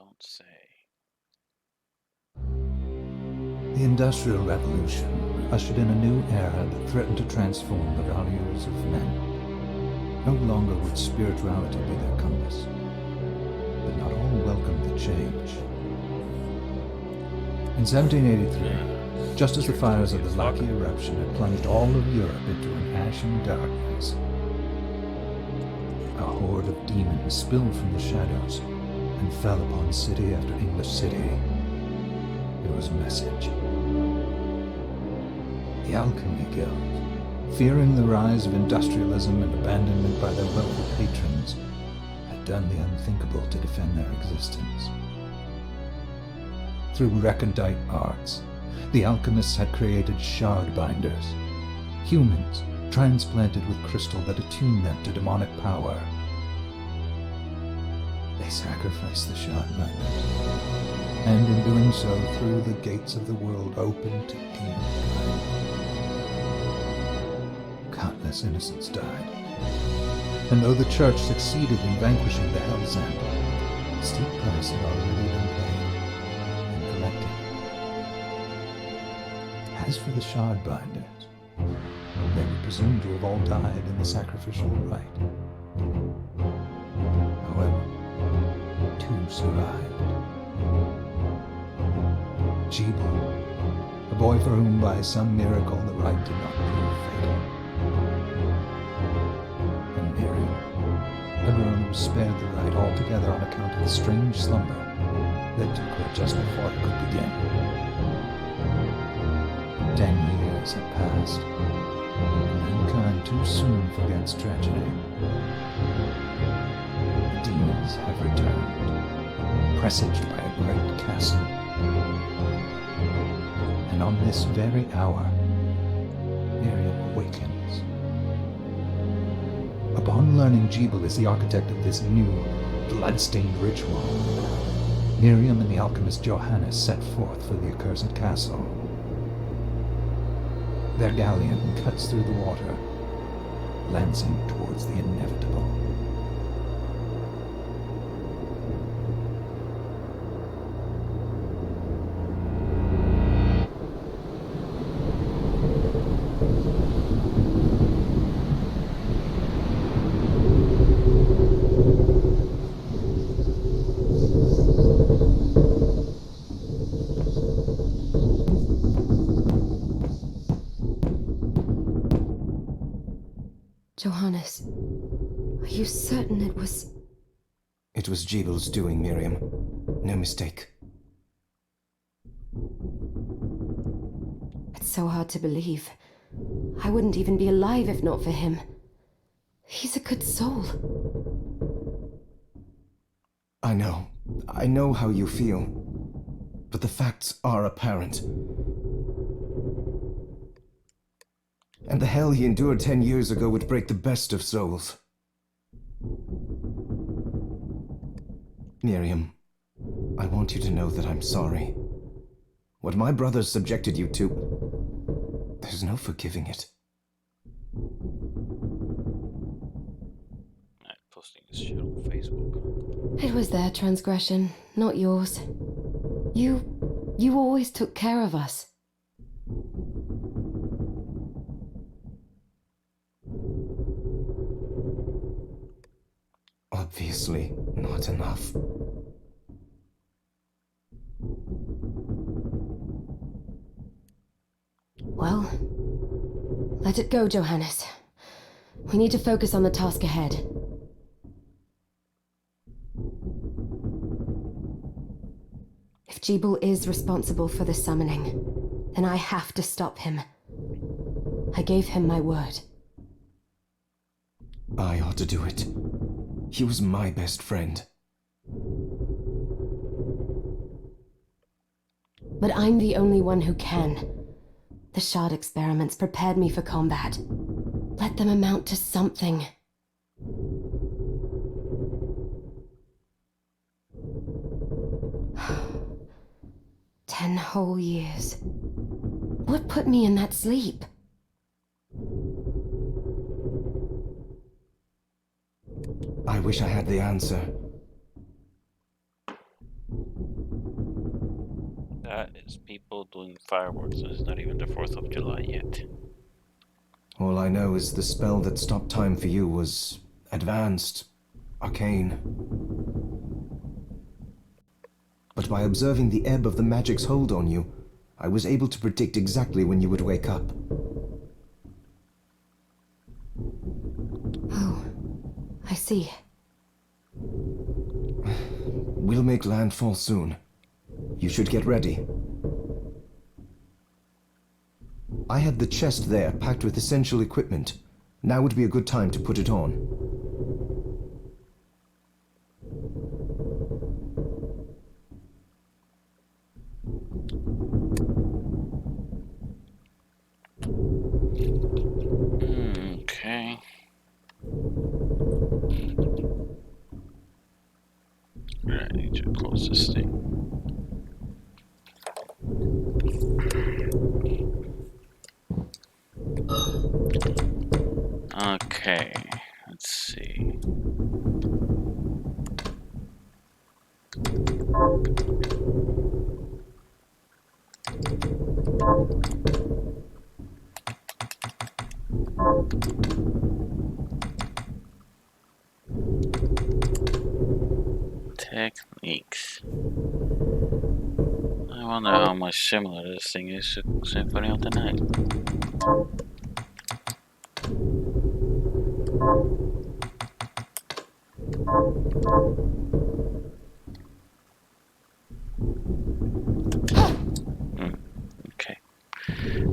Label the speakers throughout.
Speaker 1: don't say.
Speaker 2: The Industrial Revolution ushered in a new era that threatened to transform the values of men. No longer would spirituality be their compass, but not all welcomed the change. In 1783, just as the fires of the Laki eruption had plunged all of Europe into an ashen darkness, a horde of demons spilled from the shadows and fell upon city after English city. It was a message. The Alchemy Guild, fearing the rise of industrialism and abandonment by their wealthy patrons, had done the unthinkable to defend their existence. Through recondite arts, the alchemists had created shard binders, humans transplanted with crystal that attuned them to demonic power. They sacrificed the shard binders, and in doing so threw the gates of the world open to demonkind. Countless innocents died, and though the church succeeded in vanquishing the Hell's End, a steep price had already been paid and collected. As for the shard binders, they were presumed to have all died in the sacrificial rite. However, two survived. Jebel, a boy for whom by some miracle the rite did not prove fatal. And Miriam, a girl who was spared the rite altogether on account of the strange slumber that took her just before it could begin. 10 years had passed, and mankind too soon forgets tragedy. The demons have returned, presaged by a great castle. And on this very hour, Miriam awakens. Upon learning Jebel is the architect of this new, bloodstained ritual, Miriam and the alchemist Johannes set forth for the accursed castle. Their galleon cuts through the water, lancing towards the inevitable.
Speaker 3: Johannes, are you certain it was...
Speaker 4: It was Jebel's doing, Miriam. No mistake.
Speaker 3: It's so hard to believe. I wouldn't even be alive if not for him. He's a good soul.
Speaker 4: I know how you feel. But the facts are apparent. And the hell he endured 10 years ago would break the best of souls. Miriam, I want you to know that I'm sorry. What my brothers subjected you to, there's no forgiving it.
Speaker 1: I'm posting this shit on Facebook.
Speaker 3: It was their transgression, not yours. You always took care of us.
Speaker 4: Obviously, not enough.
Speaker 3: Well, let it go, Johannes. We need to focus on the task ahead. If Jebel is responsible for the summoning, then I have to stop him. I gave him my word.
Speaker 4: I ought to do it. He was my best friend.
Speaker 3: But I'm the only one who can. The shard experiments prepared me for combat. Let them amount to something. Ten whole years. What put me in that sleep?
Speaker 4: I wish I had the answer.
Speaker 1: That is people doing fireworks. It's not even the 4th of July yet.
Speaker 4: All I know is the spell that stopped time for you was advanced, arcane. But by observing the ebb of the magic's hold on you, I was able to predict exactly when you would wake up.
Speaker 3: Oh, I see.
Speaker 4: We'll make landfall soon. You should get ready. I had the chest there packed with essential equipment. Now would be a good time to put it on.
Speaker 1: Okay. Alright, I need to close this thing. Okay, let's see. Techniques. I wonder how much similar this thing is to Symphony of the Night. Okay.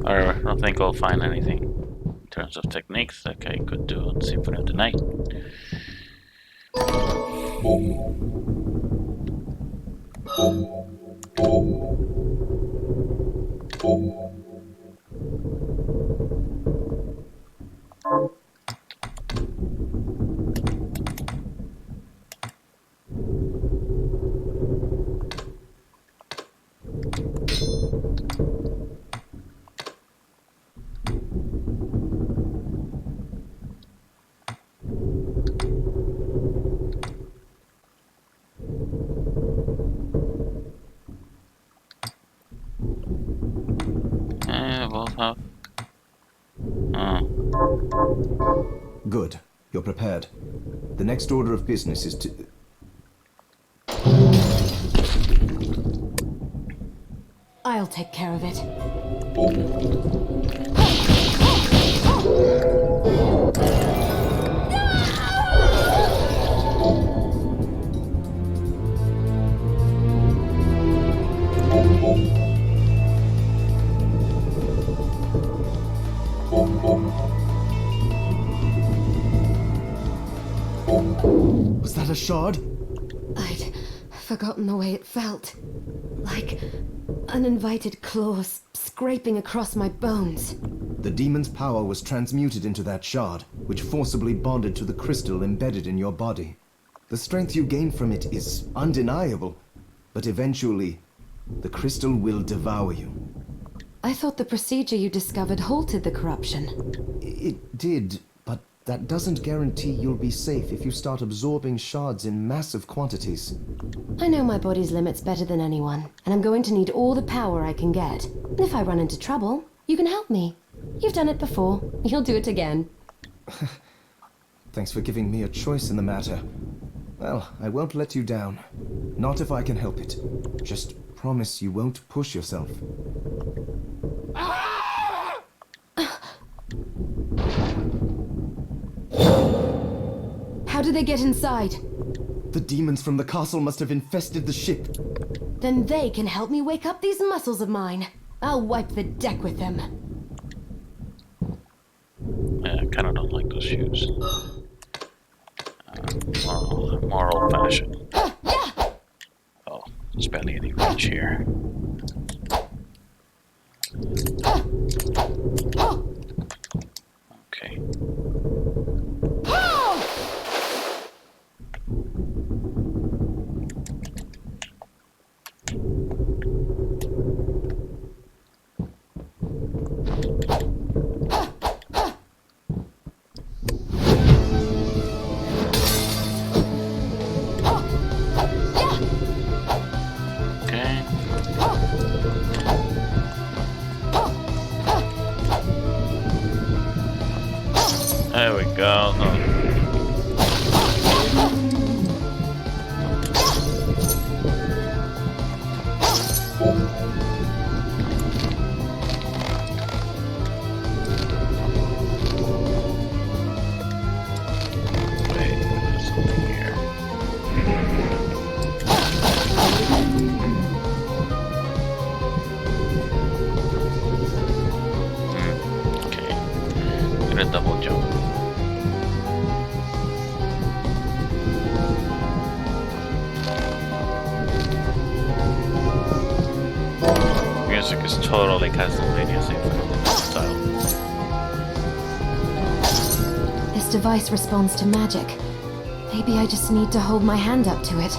Speaker 1: I don't think I'll find anything in terms of techniques like I could do on Symphony of the Night. Both have.
Speaker 4: Good. You're prepared. The next order of business is to...
Speaker 3: I'll take care of it.
Speaker 4: Was that a shard?
Speaker 3: I'd forgotten the way it felt. Like uninvited claws scraping across my bones.
Speaker 4: The demon's power was transmuted into that shard, which forcibly bonded to the crystal embedded in your body. The strength you gain from it is undeniable, but eventually, the crystal will devour you.
Speaker 3: I thought the procedure you discovered halted the corruption.
Speaker 4: It did, but that doesn't guarantee you'll be safe if you start absorbing shards in massive quantities.
Speaker 3: I know my body's limits better than anyone, and I'm going to need all the power I can get. And if I run into trouble, you can help me. You've done it before. You'll do it again.
Speaker 4: Thanks for giving me a choice in the matter. Well, I won't let you down. Not if I can help it. Just promise you won't push yourself.
Speaker 3: How did they get inside?
Speaker 4: The demons from the castle must have infested the ship.
Speaker 3: Then they can help me wake up these muscles of mine. I'll wipe the deck with them.
Speaker 1: Yeah, I kind of don't like those shoes. More old-fashioned. Oh, there's barely any reach here. Okay. Okay. There we go. No. Wait, there's something here. Okay. Gonna double jump. Music is totally Castlevania Symphony style.
Speaker 3: This device responds to magic. Maybe I just need to hold my hand up to it.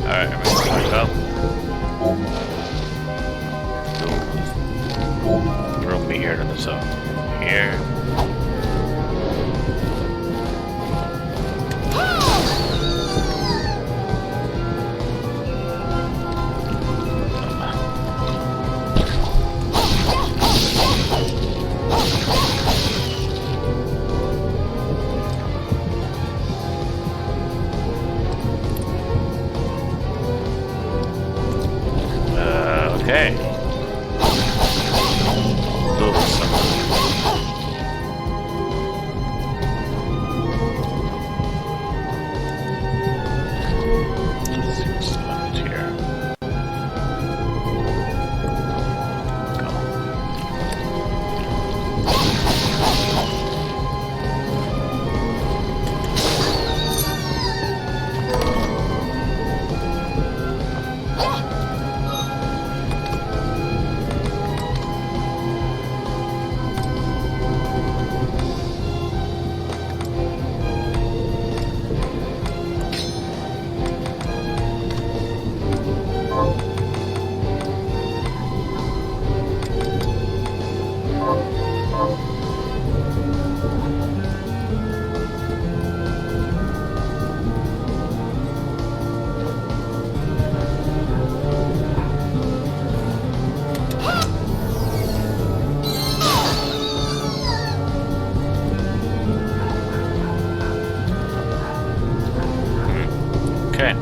Speaker 1: Alright, I'm gonna back up. Room me here to the zone. Here. Okay. Do seems left here. Go. Okay.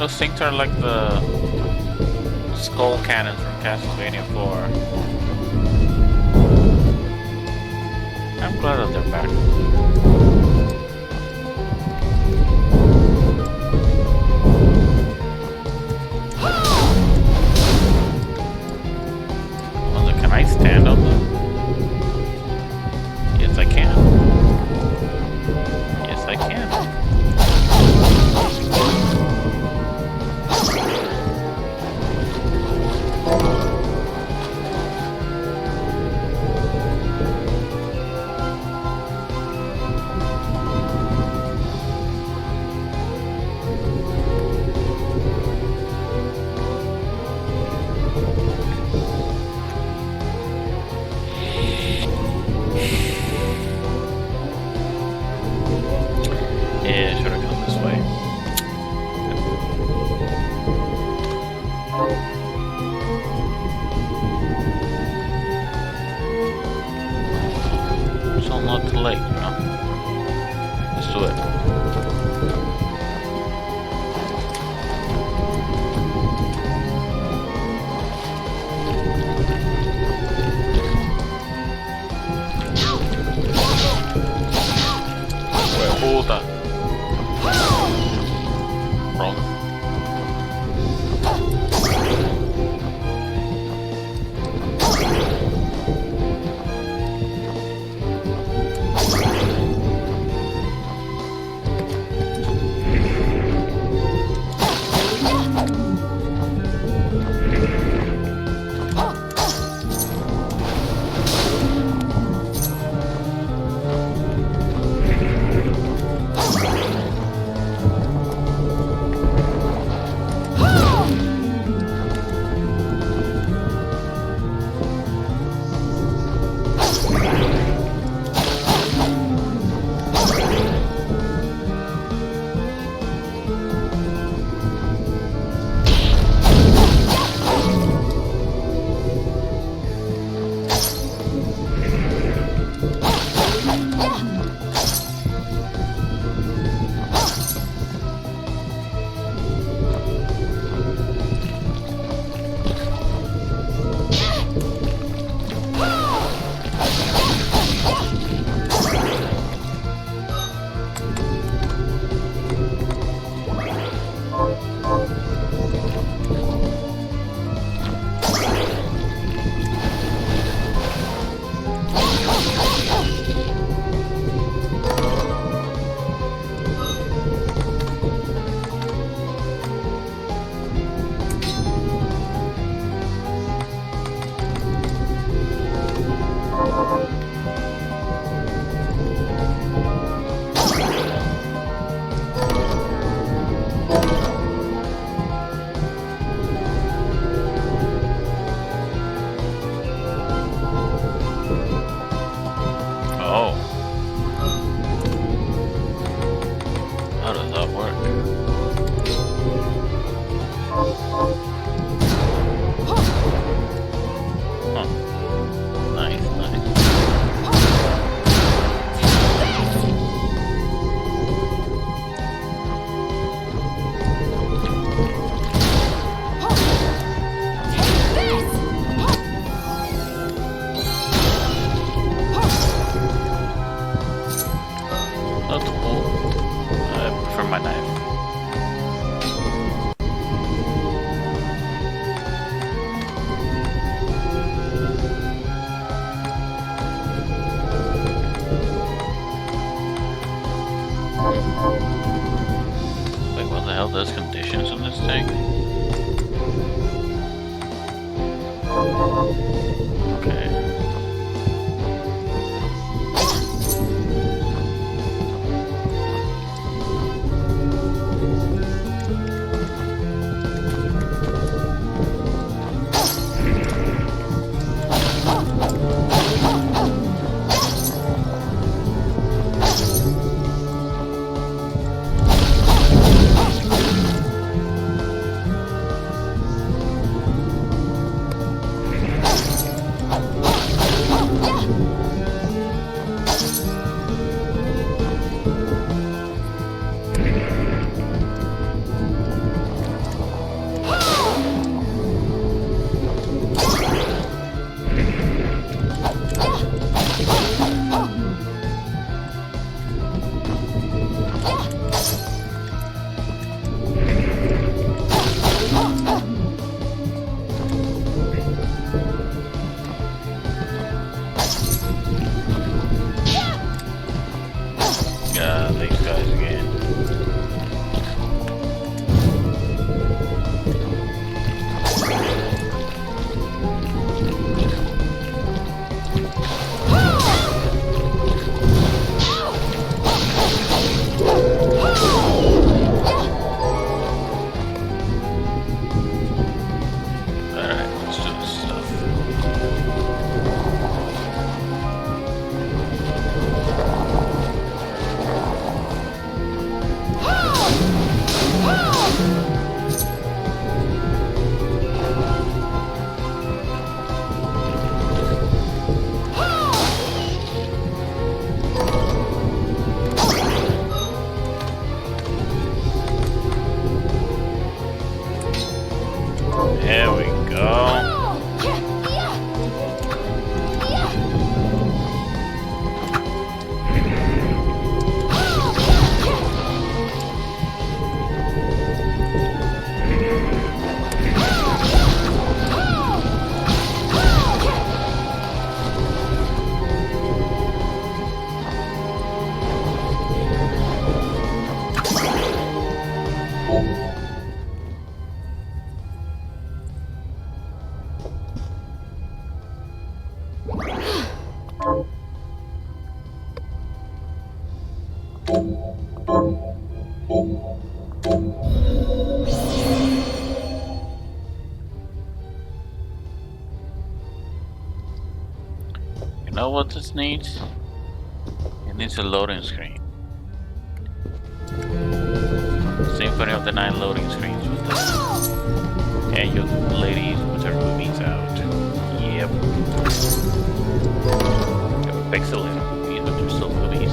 Speaker 1: those things are like the skull cannons from Castlevania 4. I'm glad that they're back. Well, can I stand on them? Yes, I can. Yes, I can. Yeah, should have come this way. So not too late, you know? Let's do it. Wait, hold on. Wrong. Oh. How does that work? Huh. Nice, nice. That's cool. I prefer my knife. Wait, what the hell? There's conditions on this thing? Okay. these guys again. Alright, let's do this stuff. There we go. You know what this needs? It needs a loading screen. Symphony of the Night loading screens with this. And you ladies with their movies out. Yep. Pixelated movies, but they're still movies.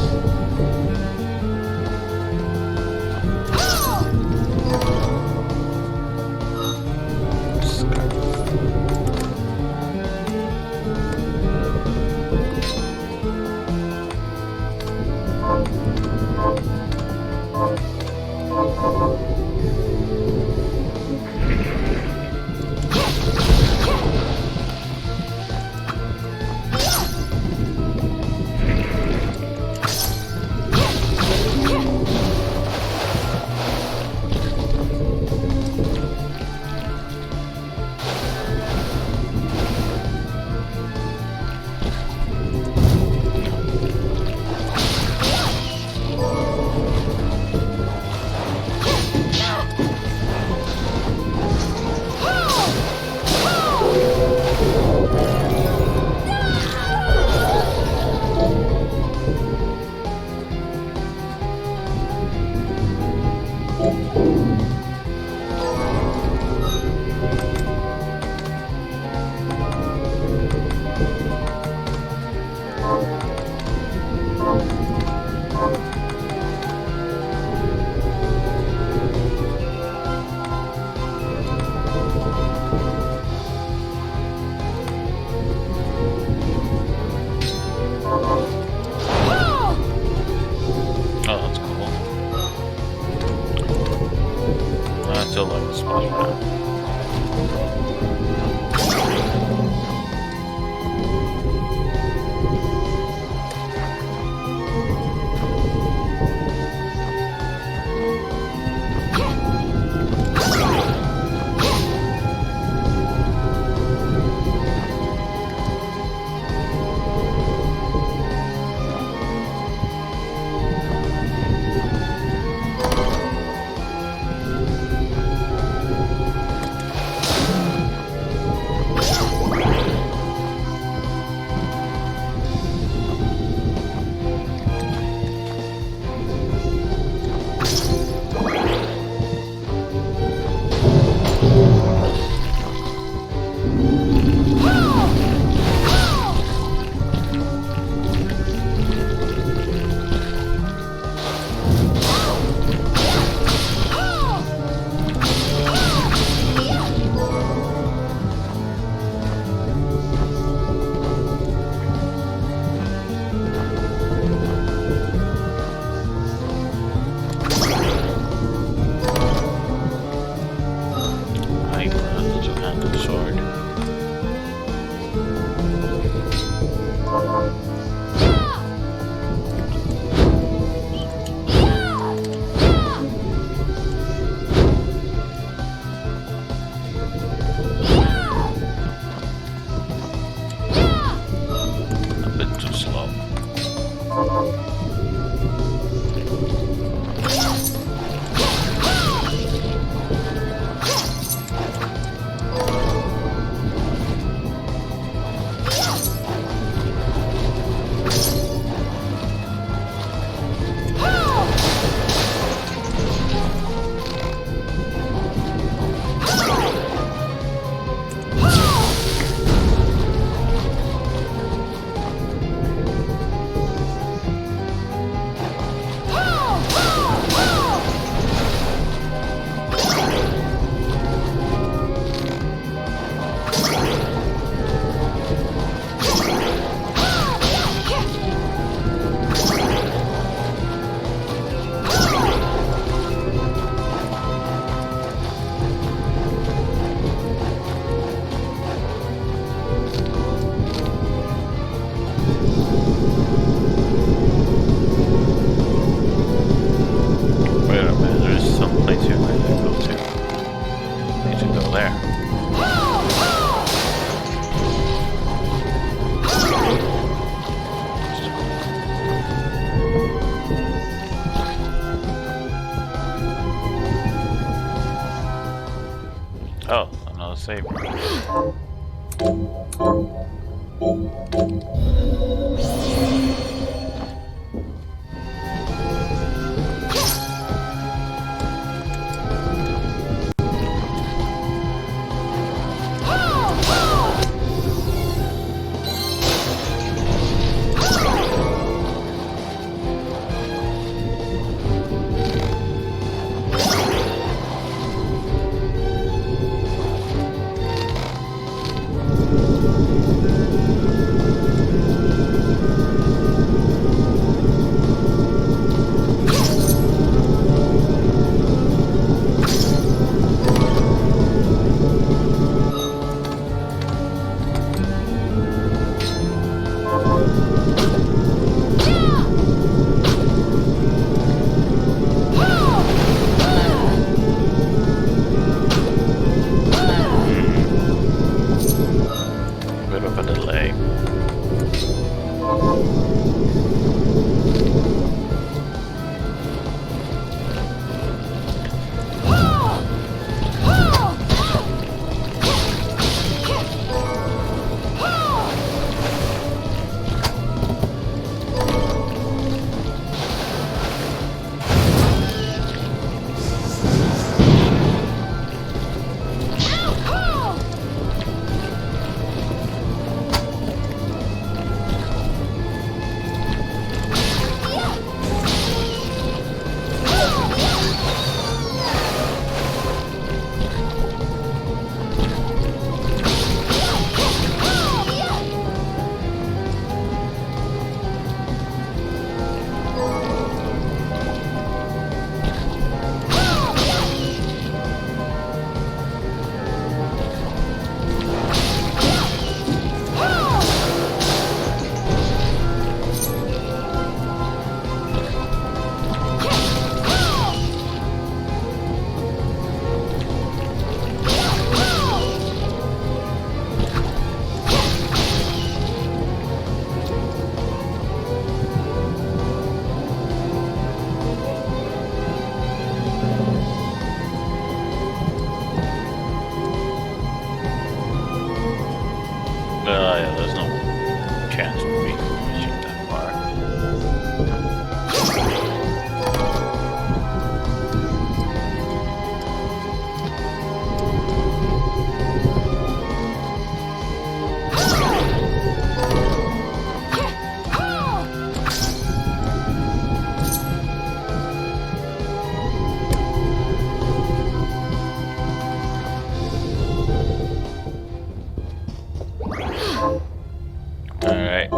Speaker 1: Still like the spot for now. save. Bit of a delay. Yeah, there's no chance of me reaching that far. Alright.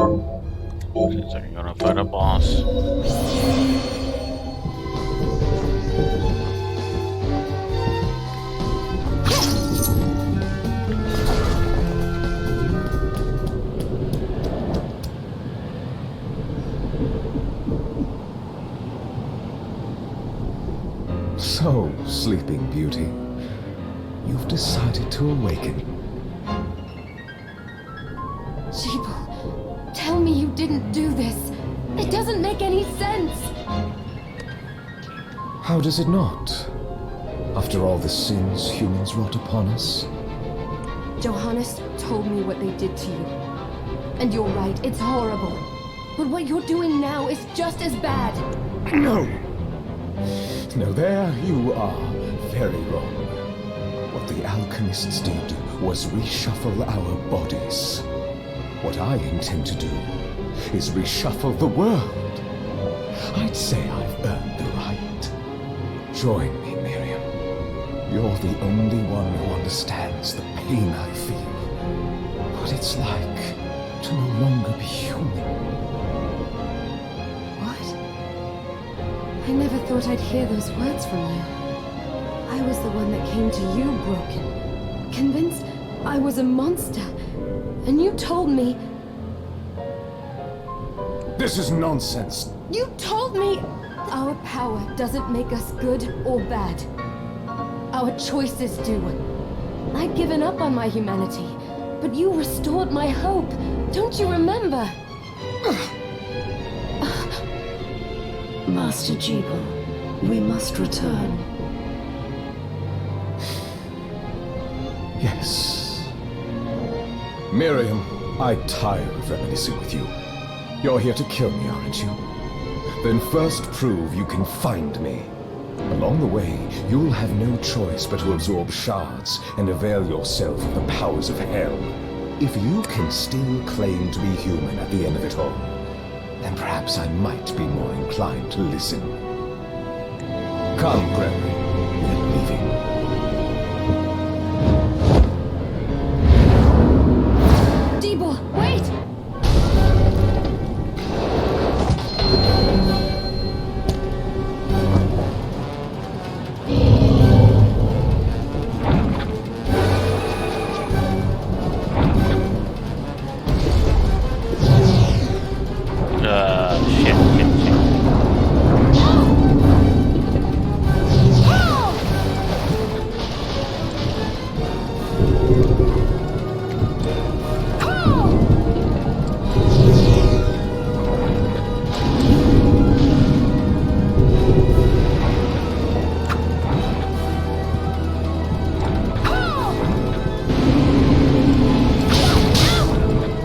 Speaker 1: Seems like you're gonna fight a boss.
Speaker 5: So, Sleeping Beauty, you've decided to awaken.
Speaker 3: Jeeble, tell me you didn't do this. It doesn't make any sense.
Speaker 5: How does it not? After all the sins humans wrought upon us?
Speaker 3: Johannes told me what they did to you. And you're right, it's horrible. But what you're doing now is just as bad.
Speaker 5: No! No, there you are very wrong. What the alchemists did was reshuffle our bodies. What I intend to do is reshuffle the world. I'd say I've earned the right. Join me, Miriam. You're the only one who understands the pain I feel. What it's like to no longer be human.
Speaker 3: I never thought I'd hear those words from you. I was the one that came to you broken, convinced I was a monster. And you told me...
Speaker 5: This is nonsense.
Speaker 3: You told me our power doesn't make us good or bad. Our choices do. I'd given up on my humanity, but you restored my hope. Don't you remember?
Speaker 6: Master Jeeble, we must return.
Speaker 5: Yes. Miriam, I tire of reminiscing with you. You're here to kill me, aren't you? Then first prove you can find me. Along the way, you'll have no choice but to absorb shards and avail yourself of the powers of hell. If you can still claim to be human at the end of it all, then perhaps I might be more inclined to listen. Come, Gregory. We're leaving.
Speaker 3: Debo, wait!
Speaker 1: Shit.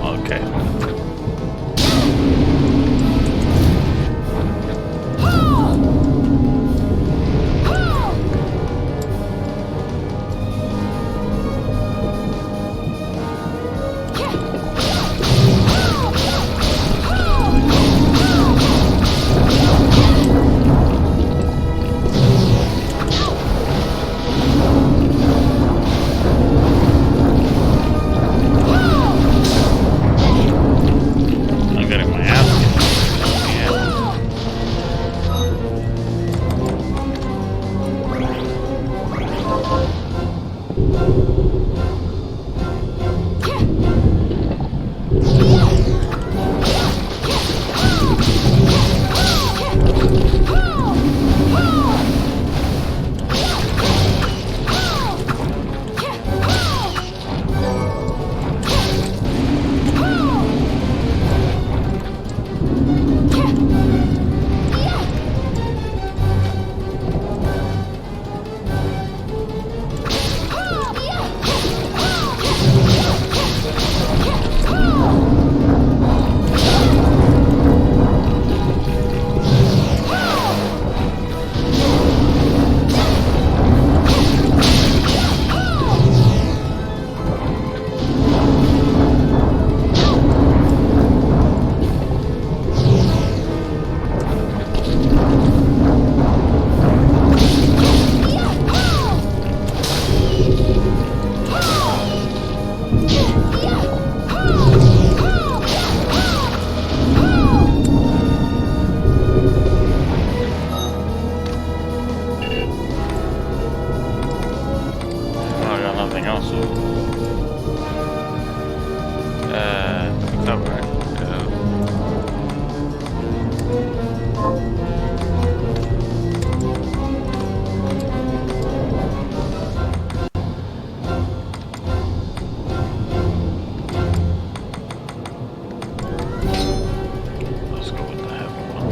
Speaker 1: Okay. I'm getting my ass kicked. Yeah. I got nothing else. Cover it. Let's go with the heavy one.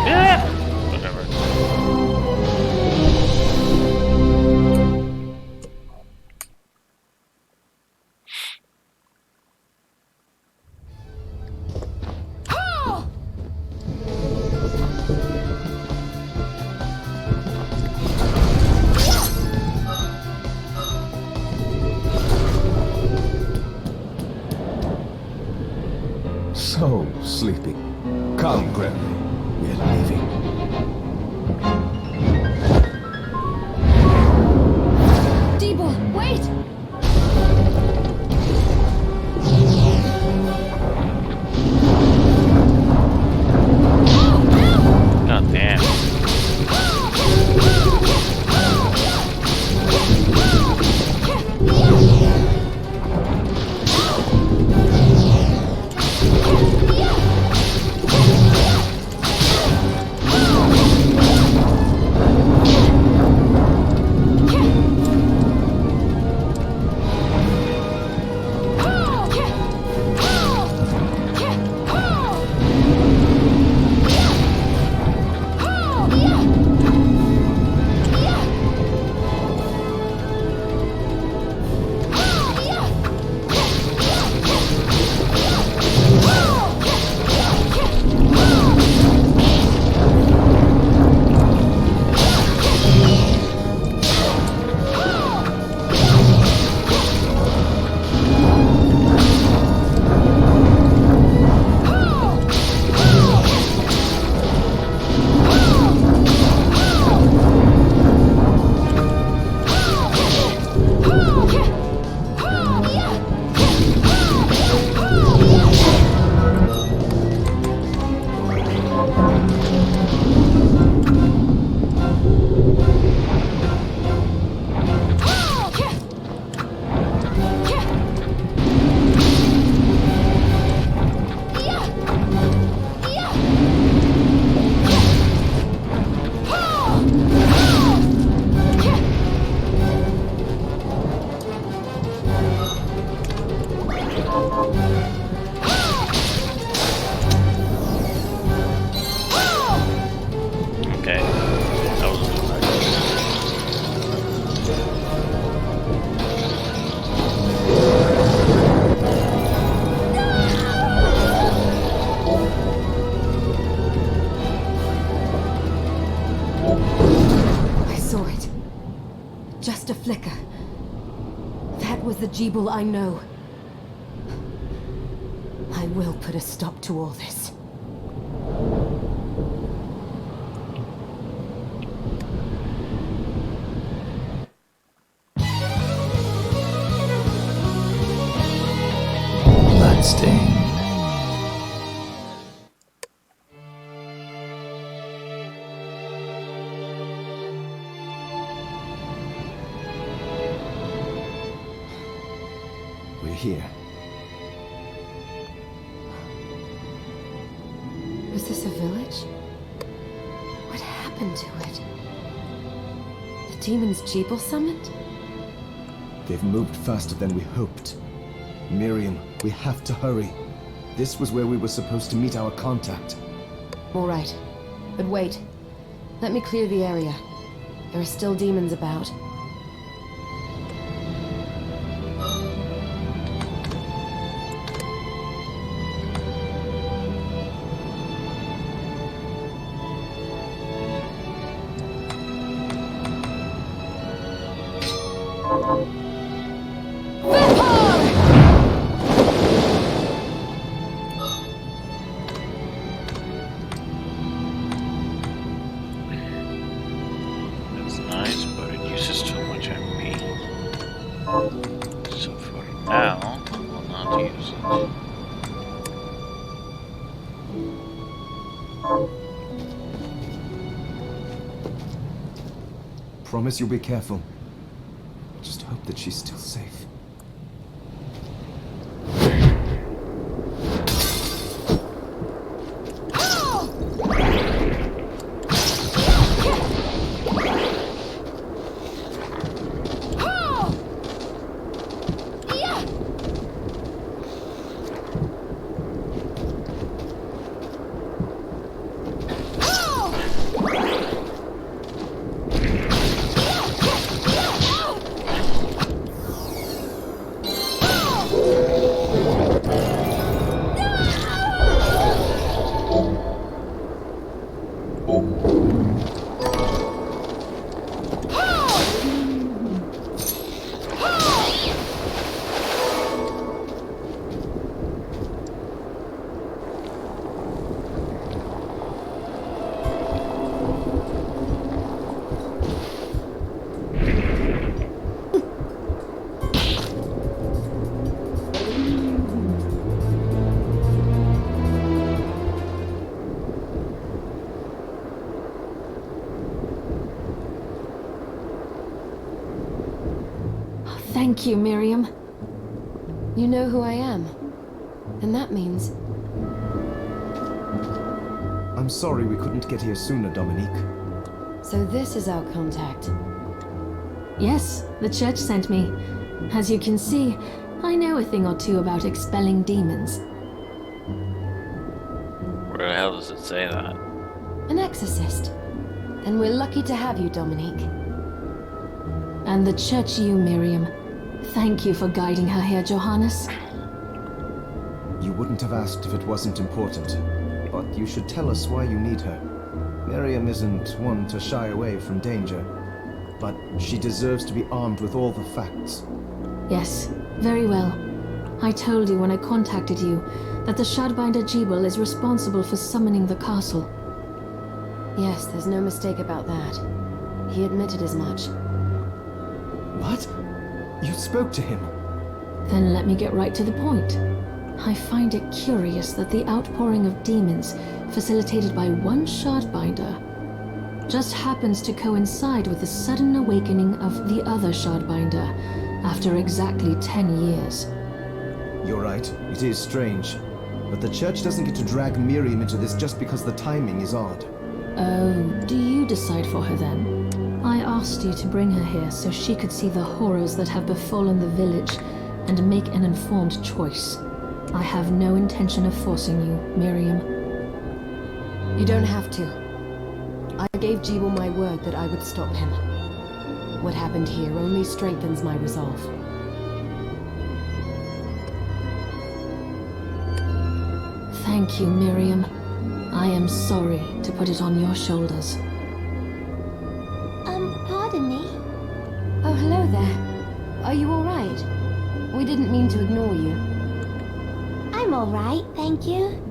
Speaker 1: Yeah! Whatever.
Speaker 5: So sleepy. Come, Gregory. We're leaving.
Speaker 3: Debo, wait!
Speaker 1: God damn.
Speaker 3: flicker. That was the Jeeble I know. I will put a stop to all this.
Speaker 2: Bloodstained.
Speaker 4: We're here.
Speaker 3: Was this a village? What happened to it? The demons Jeeble summoned?
Speaker 4: They've moved faster than we hoped. Miriam, we have to hurry. This was where we were supposed to meet our contact.
Speaker 3: All right. But wait. Let me clear the area. There are still demons about.
Speaker 1: That's nice, but it uses too much MP. So for now, I will not use it.
Speaker 4: Promise you'll be careful. Just hope that she's still safe.
Speaker 3: Thank you, Miriam. You know who I am. And that means...
Speaker 4: I'm sorry we couldn't get here sooner, Dominique.
Speaker 3: So this is our contact.
Speaker 6: Yes, the church sent me. As you can see, I know a thing or two about expelling demons.
Speaker 1: Where the hell does it say that?
Speaker 3: An exorcist. And we're lucky to have you, Dominique.
Speaker 6: And the church you, Miriam. Thank you for guiding her here, Johannes.
Speaker 4: You wouldn't have asked if it wasn't important. But you should tell us why you need her. Miriam isn't one to shy away from danger. But she deserves to be armed with all the facts.
Speaker 6: Yes, very well. I told you when I contacted you that the Shardbinder Jeeble is responsible for summoning the castle.
Speaker 3: Yes, there's no mistake about that. He admitted as much.
Speaker 4: What? You spoke to him?
Speaker 6: Then let me get right to the point. I find it curious that the outpouring of demons, facilitated by one Shardbinder, just happens to coincide with the sudden awakening of the other Shardbinder after exactly 10 years.
Speaker 4: You're right, it is strange. But the church doesn't get to drag Miriam into this just because the timing is odd.
Speaker 6: Oh, do you decide for her then? I asked you to bring her here so she could see the horrors that have befallen the village and make an informed choice. I have no intention of forcing you, Miriam.
Speaker 3: You don't have to. I gave Jeeble my word that I would stop him. What happened here only strengthens my resolve.
Speaker 6: Thank you, Miriam. I am sorry to put it on your shoulders.
Speaker 7: Pardon me?
Speaker 3: Oh, hello there. Are you alright? We didn't mean to ignore you.
Speaker 7: I'm alright, thank you.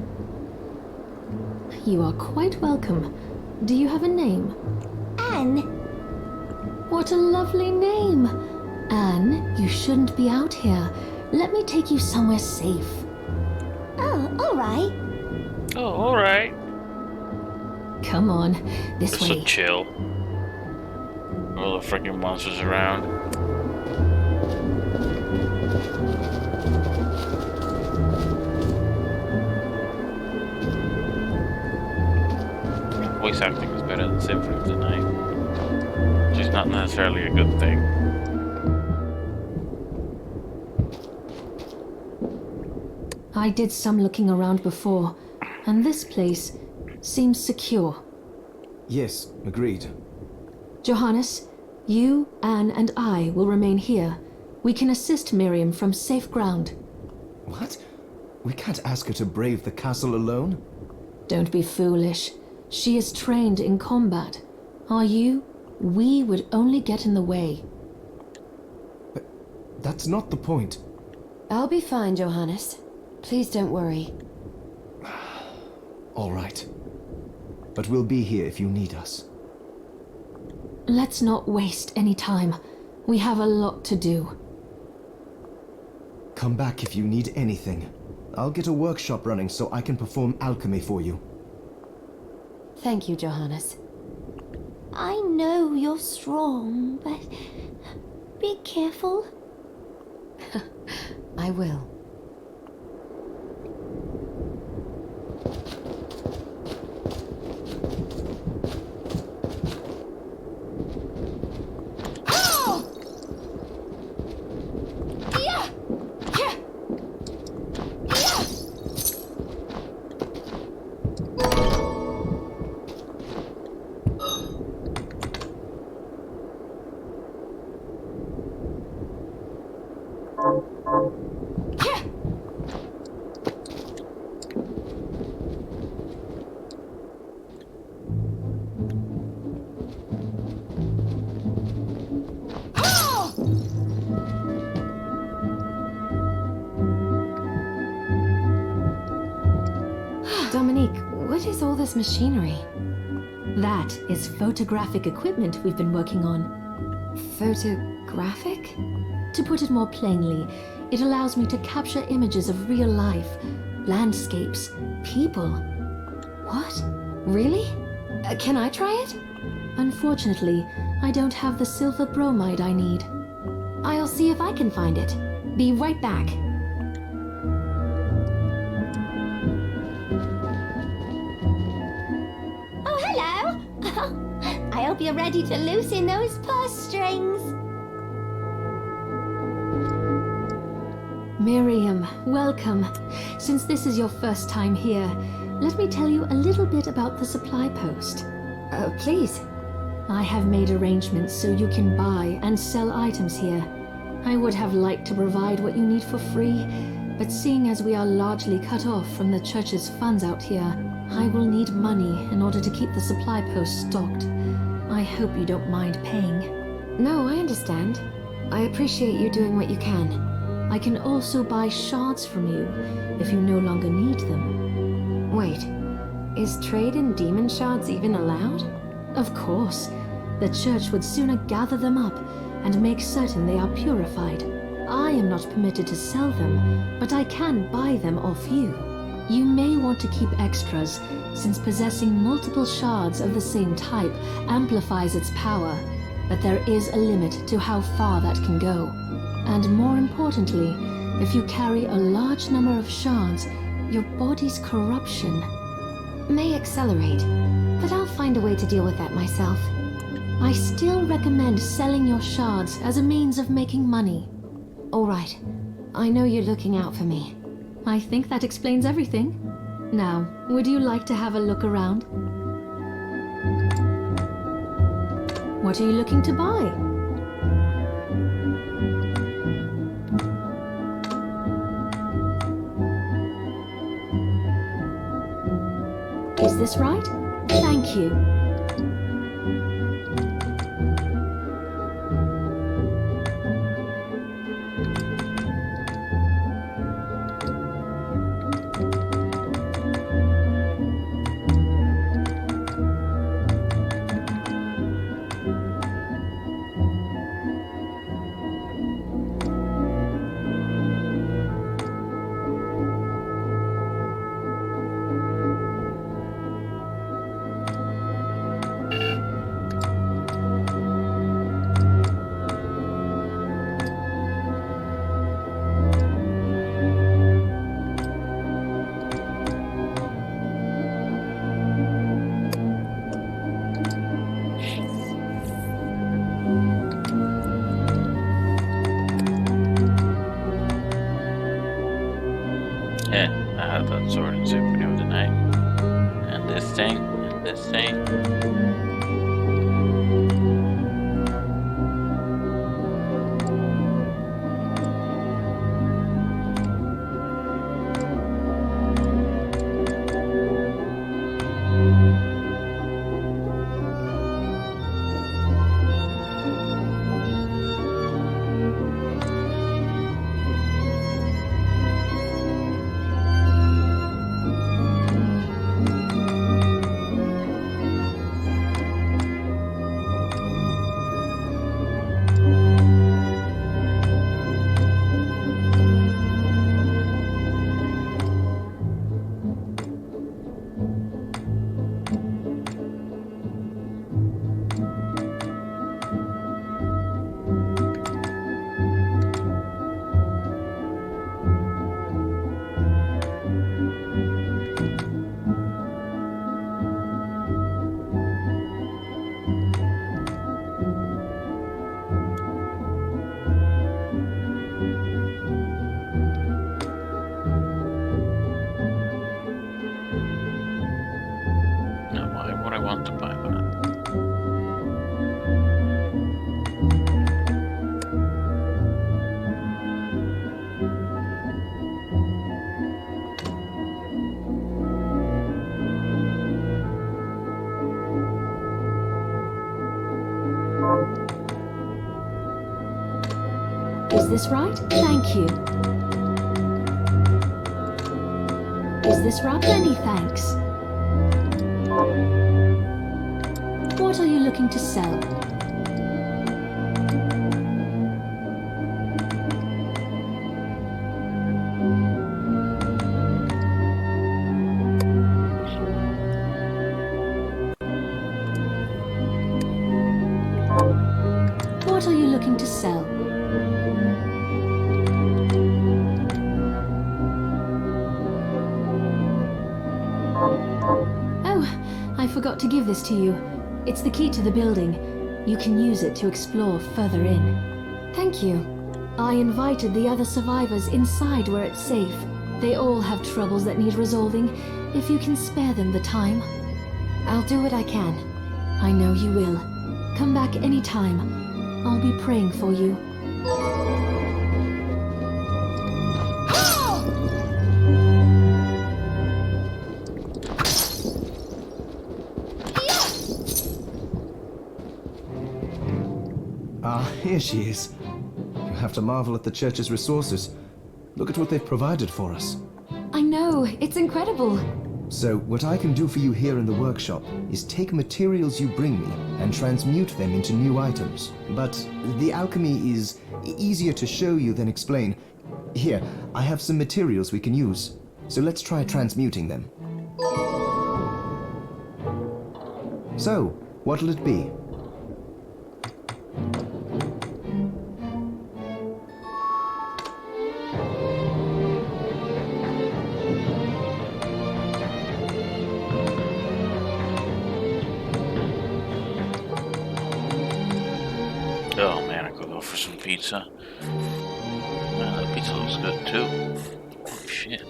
Speaker 6: You are quite welcome. Do you have a name?
Speaker 7: Anne.
Speaker 6: What a lovely name! Anne, you shouldn't be out here. Let me take you somewhere safe.
Speaker 7: Oh, alright.
Speaker 1: Oh, alright.
Speaker 6: Come on, this
Speaker 1: Just
Speaker 6: way.
Speaker 1: so chill. All the freaking monsters around. Voice acting is better than Symphony tonight. Which is not necessarily a good thing.
Speaker 6: I did some looking around before, and this place seems secure.
Speaker 4: Yes, agreed.
Speaker 6: Johannes, you, Anne, and I will remain here. We can assist Miriam from safe ground.
Speaker 4: What? We can't ask her to brave the castle alone?
Speaker 6: Don't be foolish. She is trained in combat. Are you? We would only get in the way.
Speaker 4: That's not the point.
Speaker 3: I'll be fine, Johannes. Please don't worry.
Speaker 4: All right. But we'll be here if you need us.
Speaker 6: Let's not waste any time. We have a lot to do.
Speaker 4: Come back if you need anything. I'll get a workshop running so I can perform alchemy for you.
Speaker 3: Thank you, Johannes.
Speaker 7: I know you're strong, but be careful.
Speaker 3: I will. Dominique, what is all this machinery?
Speaker 6: That is photographic equipment we've been working on.
Speaker 3: Photographic?
Speaker 6: To put it more plainly, it allows me to capture images of real life, landscapes, people.
Speaker 3: What? Really? Can I try it?
Speaker 6: Unfortunately, I don't have the silver bromide I need.
Speaker 3: I'll see if I can find it. Be right back.
Speaker 7: Oh, hello! I hope you're ready to loosen those purse strings.
Speaker 6: Miriam, welcome. Since this is your first time here, let me tell you a little bit about the supply post.
Speaker 3: Please.
Speaker 6: I have made arrangements so you can buy and sell items here. I would have liked to provide what you need for free, but seeing as we are largely cut off from the church's funds out here, I will need money in order to keep the supply post stocked. I hope you don't mind paying.
Speaker 3: No, I understand. I appreciate you doing what you can.
Speaker 6: I can also buy shards from you if you no longer need them.
Speaker 3: Wait, is trade in demon shards even allowed?
Speaker 6: Of course. The church would sooner gather them up and make certain they are purified. I am not permitted to sell them, but I can buy them off you. You may want to keep extras, since possessing multiple shards of the same type amplifies its power, but there is a limit to how far that can go. And more importantly, if you carry a large number of shards, your body's corruption
Speaker 3: May accelerate, but I'll find a way to deal with that myself.
Speaker 6: I still recommend selling your shards as a means of making money.
Speaker 3: All right. I know you're looking out for me.
Speaker 6: I think that explains everything. Now, would you like to have a look around? What are you looking to buy? Is this right? Thank you.
Speaker 1: thing and this thing. Now, why would I want to buy that?
Speaker 6: Is this right? Thank you. Is this right? Many thanks. What are you looking to sell? What are you looking to sell? Oh, I forgot to give this to you. It's the key to the building. You can use it to explore further in. Thank you. I invited the other survivors inside where it's safe. They all have troubles that need resolving. If you can spare them the time, I'll do what I can. I know you will. Come back anytime. I'll be praying for you.
Speaker 4: Ah, here she is. You have to marvel at the church's resources. Look at what they've provided for us.
Speaker 3: I know, it's incredible.
Speaker 4: So, what I can do for you here in the workshop is take materials you bring me and transmute them into new items. But the alchemy is easier to show you than explain. Here, I have some materials we can use. So let's try transmuting them. So, what'll it be?
Speaker 1: Oh man, I could go for some pizza. Man, that pizza looks good too. Holy shit.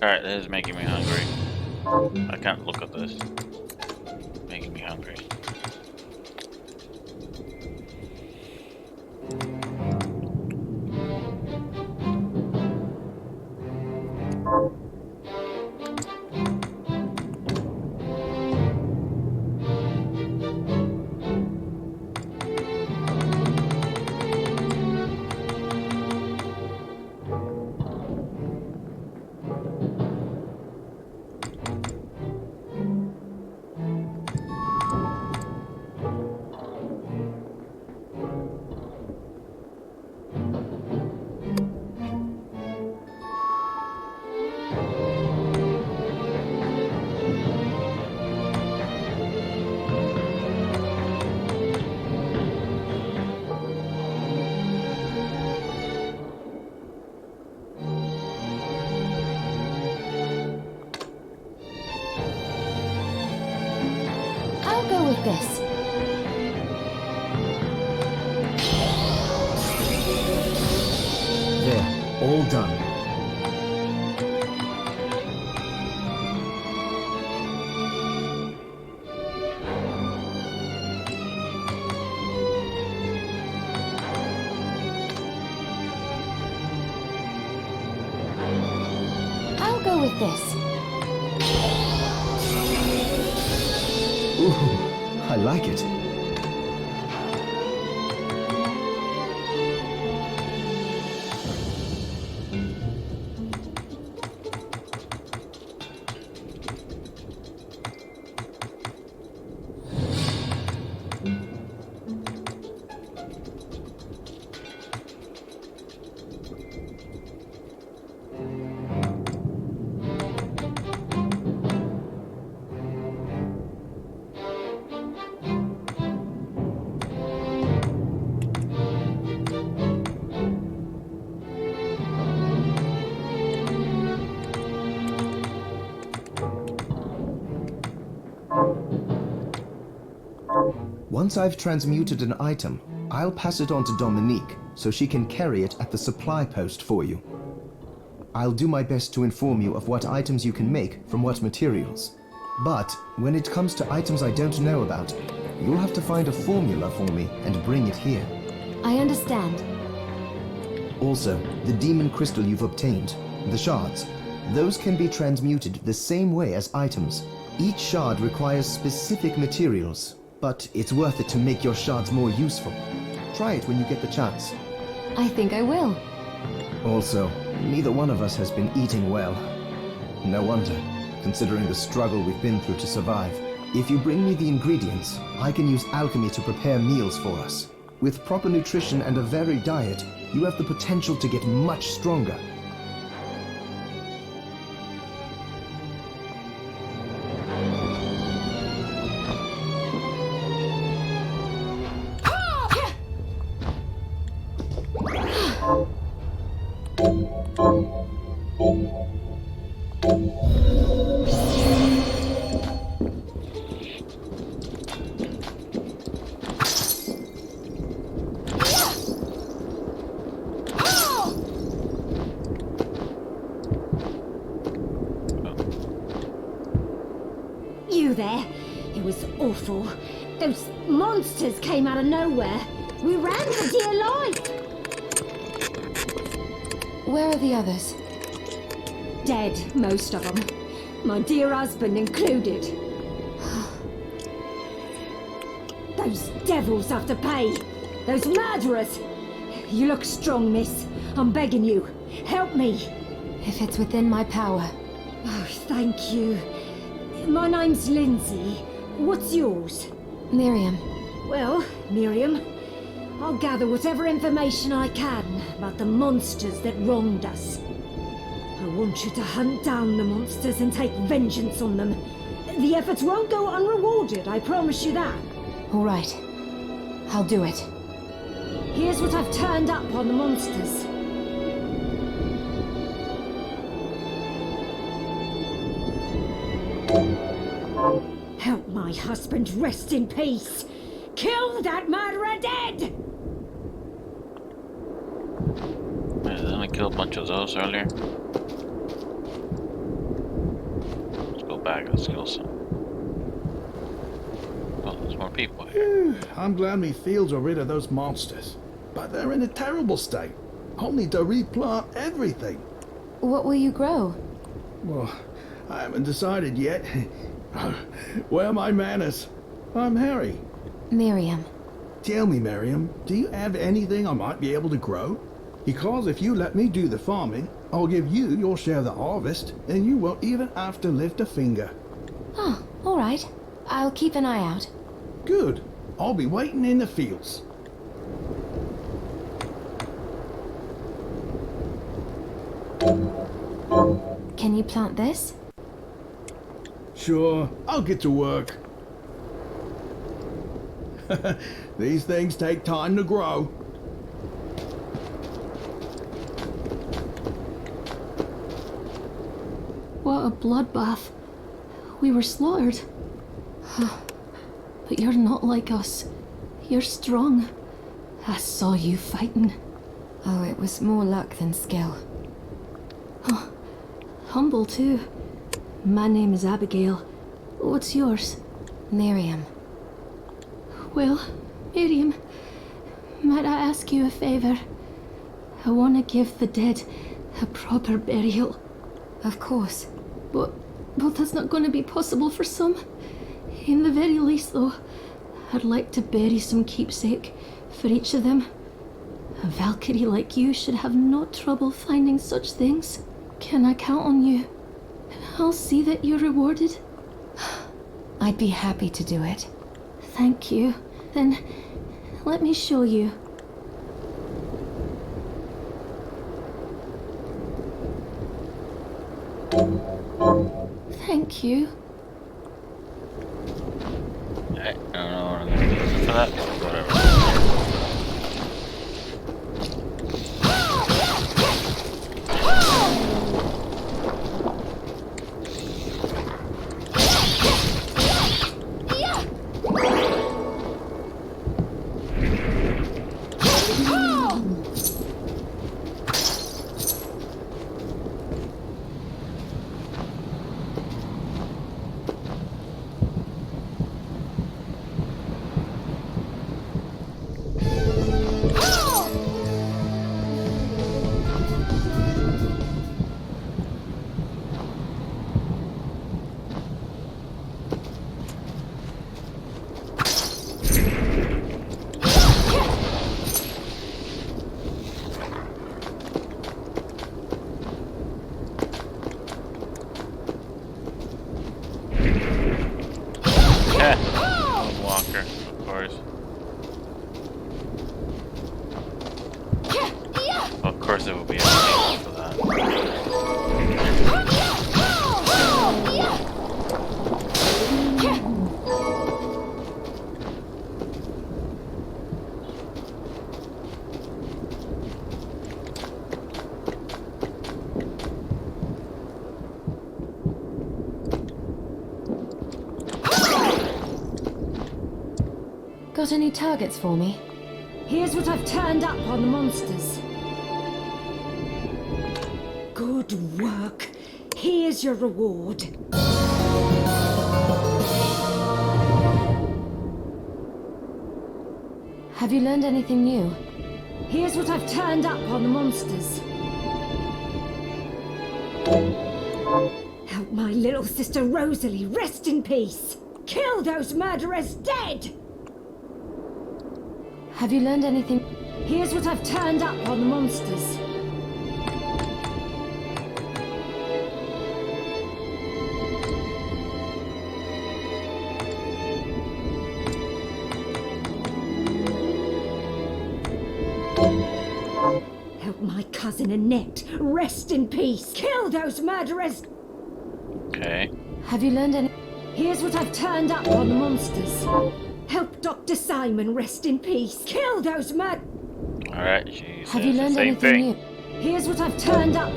Speaker 1: Alright, this is making me hungry. I can't look at this. Making me hungry.
Speaker 3: go with this.
Speaker 4: There, all done.
Speaker 3: I'll go with this.
Speaker 4: Ooh, I like it. Once I've transmuted an item, I'll pass it on to Dominique so she can carry it at the supply post for you. I'll do my best to inform you of what items you can make from what materials. But when it comes to items I don't know about, you'll have to find a formula for me and bring it here.
Speaker 3: I understand.
Speaker 4: Also, the demon crystal you've obtained, the shards, those can be transmuted the same way as items. Each shard requires specific materials, but it's worth it to make your shards more useful. Try it when you get the chance.
Speaker 3: I think I will.
Speaker 4: Also, neither one of us has been eating well. No wonder, considering the struggle we've been through to survive. If you bring me the ingredients, I can use alchemy to prepare meals for us. With proper nutrition and a varied diet, you have the potential to get much stronger.
Speaker 7: You there? It was awful. Those monsters came out of nowhere. We ran for dear life.
Speaker 3: Where are the others?
Speaker 7: Dead, most of them. My dear husband included. Those devils have to pay. Those murderers. You look strong, miss. I'm begging you. Help me.
Speaker 3: If it's within my power.
Speaker 7: Oh, thank you. My name's Lindsay. What's yours?
Speaker 3: Miriam.
Speaker 7: Well, Miriam, I'll gather whatever information I can about the monsters that wronged us. I want you to hunt down the monsters and take vengeance on them. The efforts won't go unrewarded, I promise you that.
Speaker 3: All right. I'll do it.
Speaker 7: Here's what I've turned up on the monsters. Help my husband rest in peace. Kill that murderer dead!
Speaker 1: Didn't I kill a bunch of those earlier? Let's go back, let's kill some. Oh, there's more people here.
Speaker 8: I'm glad me fields are rid of those monsters. But they're in a terrible state. I'll need to replant everything.
Speaker 3: What will you grow?
Speaker 8: Well, I haven't decided yet. Where are my manners? I'm Harry.
Speaker 3: Miriam.
Speaker 8: Tell me, Miriam, do you have anything I might be able to grow? Because if you let me do the farming, I'll give you your share of the harvest, and you won't even have to lift a finger.
Speaker 3: Oh, all right. I'll keep an eye out.
Speaker 8: Good. I'll be waiting in the fields.
Speaker 3: Can you plant this?
Speaker 8: Sure, I'll get to work. These things take time to grow.
Speaker 6: What a bloodbath. We were slaughtered. But But you're not like us. You're strong. I saw you fighting.
Speaker 3: Oh, it was more luck than skill.
Speaker 6: Oh, humble too. My name is Abigail. What's yours?
Speaker 3: Miriam.
Speaker 6: Well, Miriam, might I ask you a favor? I want to give the dead a proper burial.
Speaker 3: Of course.
Speaker 6: But that's not going to be possible for some. In the very least, though, I'd like to bury some keepsake for each of them. A Valkyrie like you should have no trouble finding such things. Can I count on you? I'll see that you're rewarded.
Speaker 3: I'd be happy to do it.
Speaker 6: Thank you. Then, let me show you. Thank you.
Speaker 1: I don't know what I'm gonna use for that, but whatever. Walker, of course. Of course it will be a thing for that.
Speaker 3: Got any targets for me?
Speaker 7: Here's what I've turned up on the monsters. Good work. Here's your reward.
Speaker 3: Have you learned anything new?
Speaker 7: Here's what I've turned up on the monsters. Help my little sister Rosalie rest in peace. Kill those murderers dead!
Speaker 3: Have you learned anything?
Speaker 7: Here's what I've turned up on the monsters. Help my cousin Annette rest in peace. Kill those murderers!
Speaker 1: Okay.
Speaker 3: Have you learned any?
Speaker 7: Here's what I've turned up on the monsters. Help Dr. Simon rest in peace. Kill those
Speaker 1: Alright, she
Speaker 3: Have you
Speaker 1: says the
Speaker 3: learned
Speaker 1: same
Speaker 3: anything
Speaker 1: thing.
Speaker 3: new?
Speaker 7: Here's what I've turned up.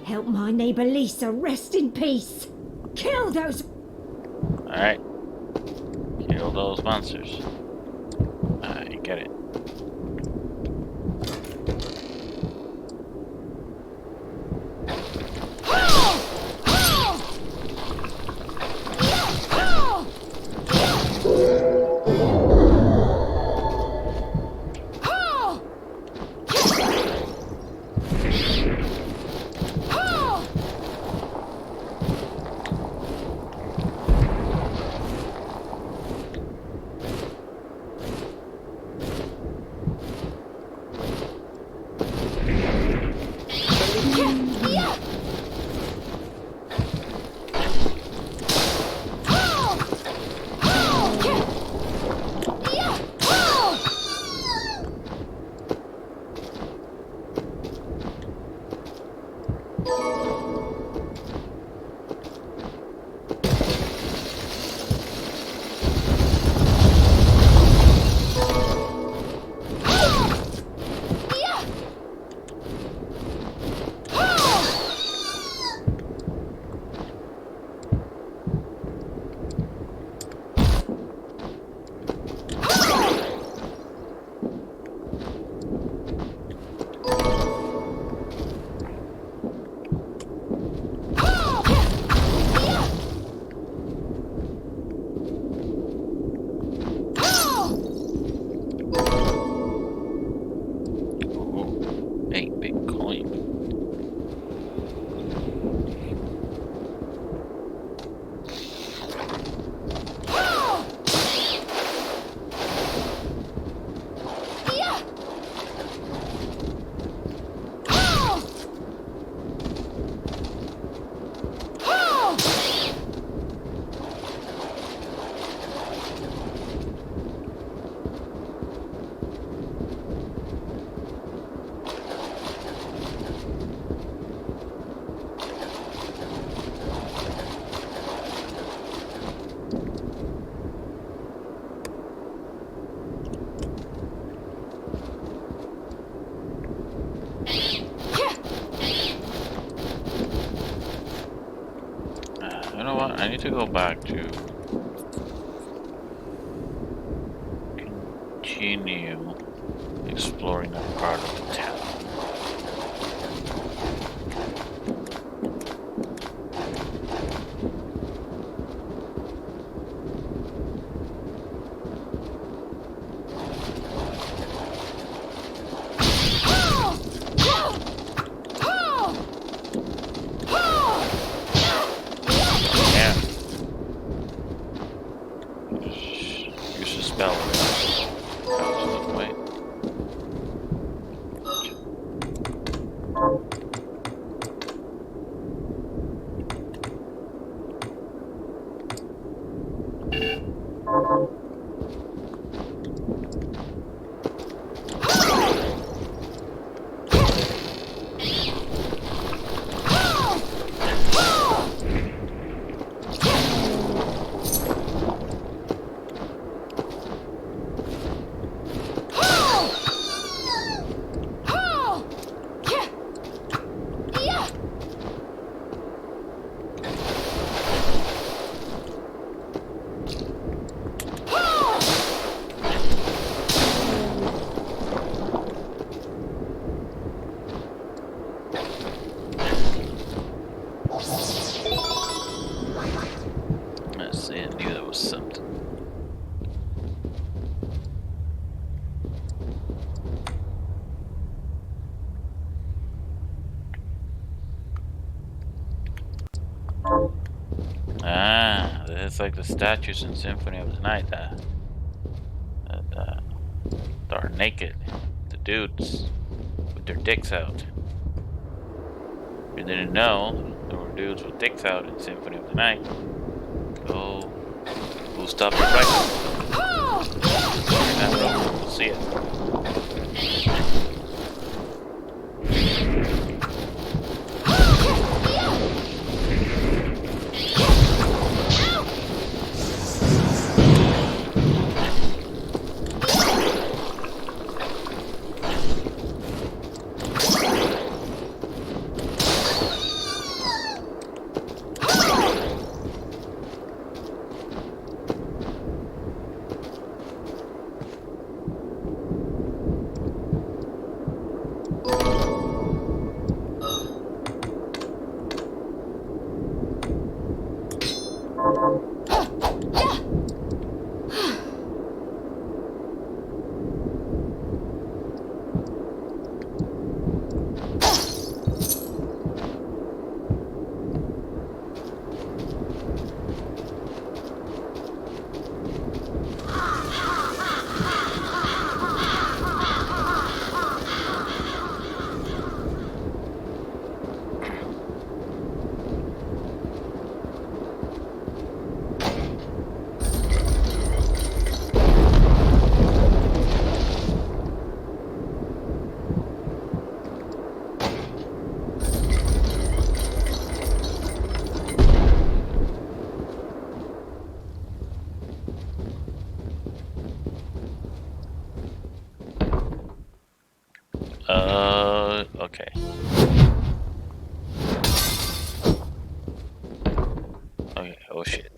Speaker 7: Help my neighbor Lisa rest in peace. Kill those...
Speaker 1: Alright. Kill those monsters. I get it. You know what? I need to go back to continue exploring that part of the town. Yeah. Use a spell. Wait. Let's see, I knew there was something. Ah, it's like the statues in Symphony of the Night that are naked. The dudes with their dicks out. If you didn't know, there were dudes with dicks out in Symphony of the Night. Go boost up your right. We'll see it. Okay. Okay, oh shit.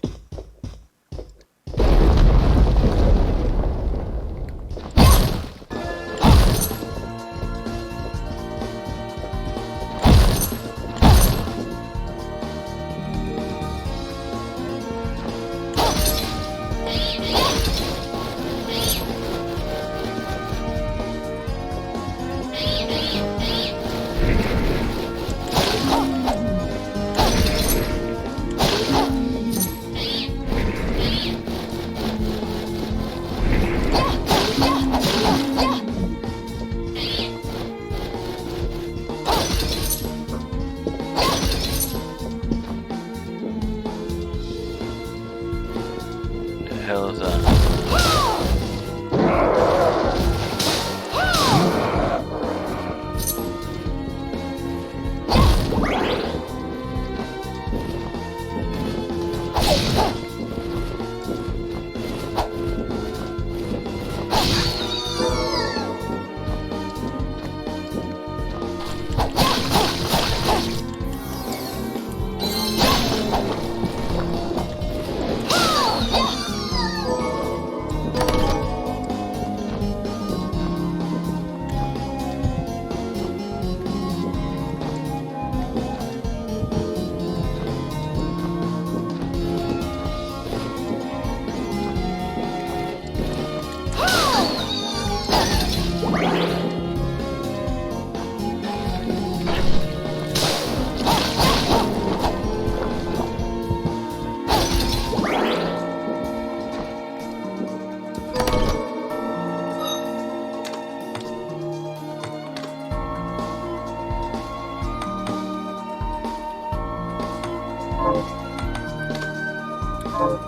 Speaker 1: Hell is that? God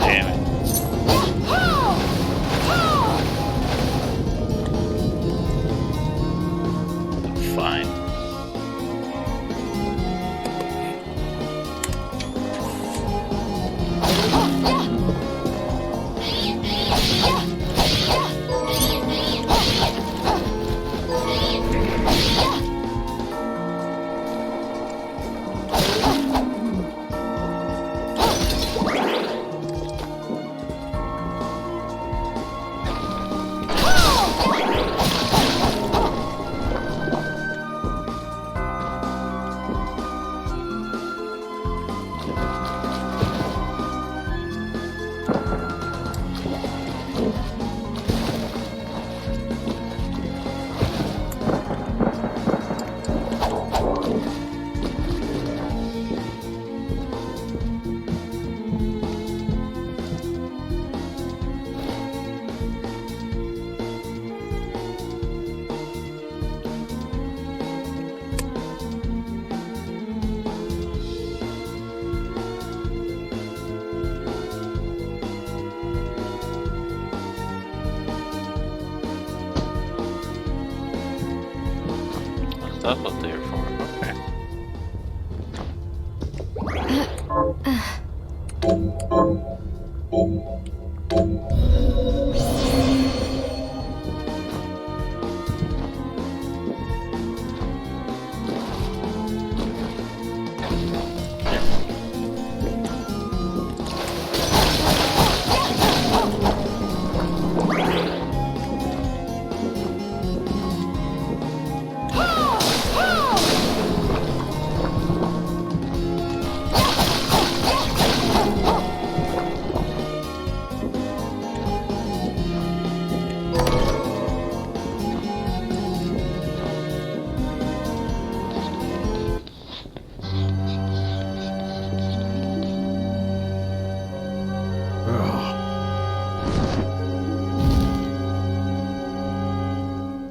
Speaker 1: damn it. Fine. That's what they're for. Okay.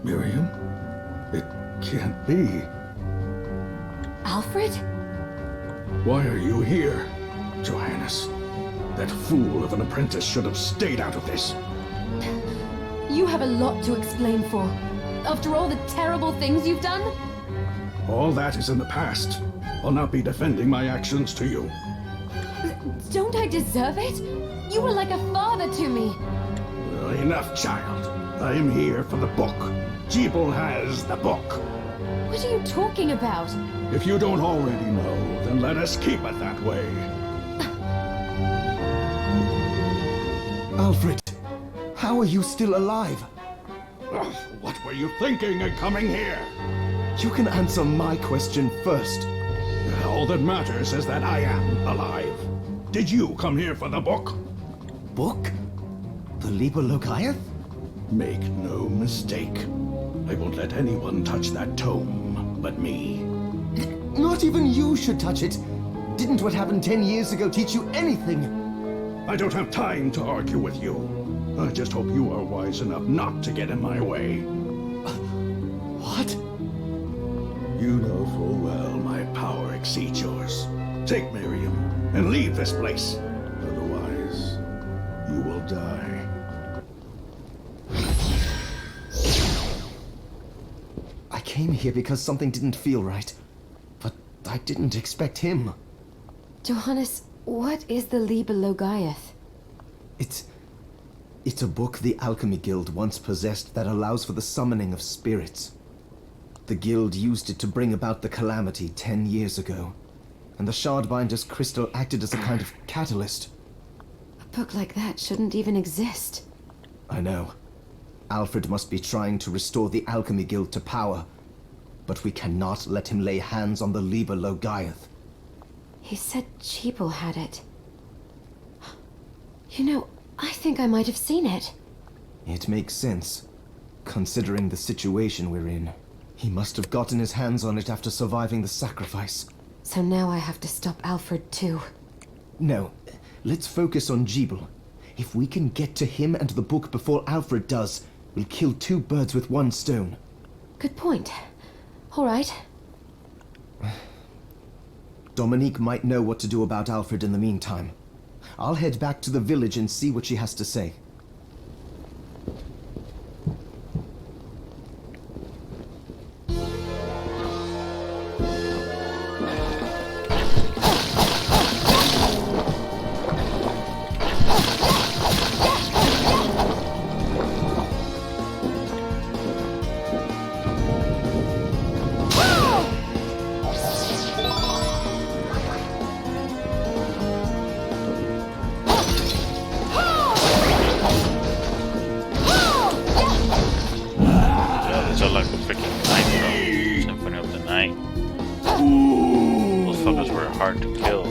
Speaker 8: Miriam? It can't be.
Speaker 3: Alfred?
Speaker 8: Why are you here, Johannes? That fool of an apprentice should have stayed out of this.
Speaker 3: You have a lot to explain for. After all the terrible things you've done?
Speaker 8: All that is in the past. I'll not be defending my actions to you.
Speaker 3: Don't I deserve it? You were like a father to me.
Speaker 8: Well, enough, child. I am here for the book. Jeeble has the book.
Speaker 3: What are you talking about?
Speaker 8: If you don't already know, then let us keep it that way.
Speaker 4: Alfred, how are you still alive?
Speaker 8: Ugh, what were you thinking in coming here?
Speaker 4: You can answer my question first.
Speaker 8: All that matters is that I am alive. Did you come here for the book?
Speaker 4: Book? The Liber Locaeth?
Speaker 8: Make no mistake. I won't let anyone touch that tome but me.
Speaker 4: Not even you should touch it. Didn't what happened 10 years ago teach you anything?
Speaker 8: I don't have time to argue with you. I just hope you are wise enough not to get in my way.
Speaker 4: What?
Speaker 8: You know full well my power exceeds yours. Take Miriam and leave this place. Otherwise, you will die.
Speaker 4: came here because something didn't feel right. But I didn't expect him.
Speaker 3: Johannes, what is the Liber Logaeth?
Speaker 4: It's a book the Alchemy Guild once possessed that allows for the summoning of spirits. The guild used it to bring about the calamity 10 years ago, and the Shardbinder's crystal acted as a kind of catalyst.
Speaker 3: A book like that shouldn't even exist.
Speaker 4: I know. Alfred must be trying to restore the Alchemy Guild to power, but we cannot let him lay hands on the Liber Logaeth.
Speaker 3: He said Cheeple had it. You know, I think I might have seen it.
Speaker 4: It makes sense, considering the situation we're in. He must have gotten his hands on it after surviving the sacrifice.
Speaker 3: So now I have to stop Alfred too.
Speaker 4: No, let's focus on Jeeble. If we can get to him and the book before Alfred does, we'll kill 2 birds with 1 stone.
Speaker 3: Good point. All right.
Speaker 4: Dominique might know what to do about Alfred in the meantime. I'll head back to the village and see what she has to say.
Speaker 1: Hard to kill.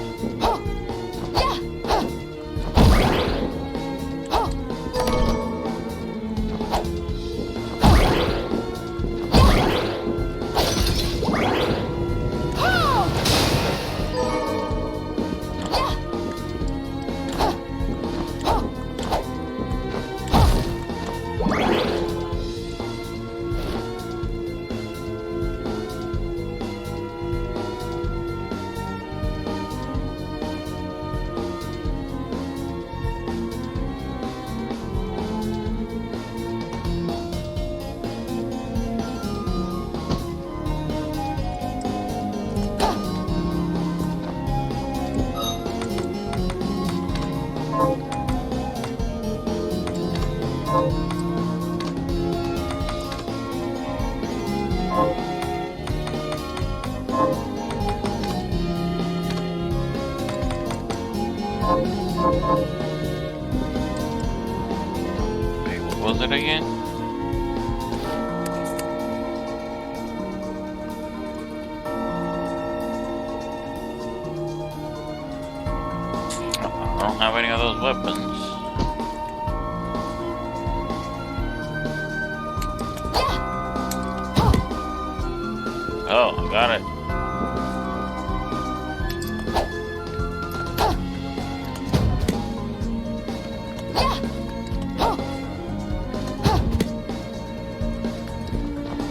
Speaker 1: Wait, what was it again? I don't have any of those weapons. Oh, I got it.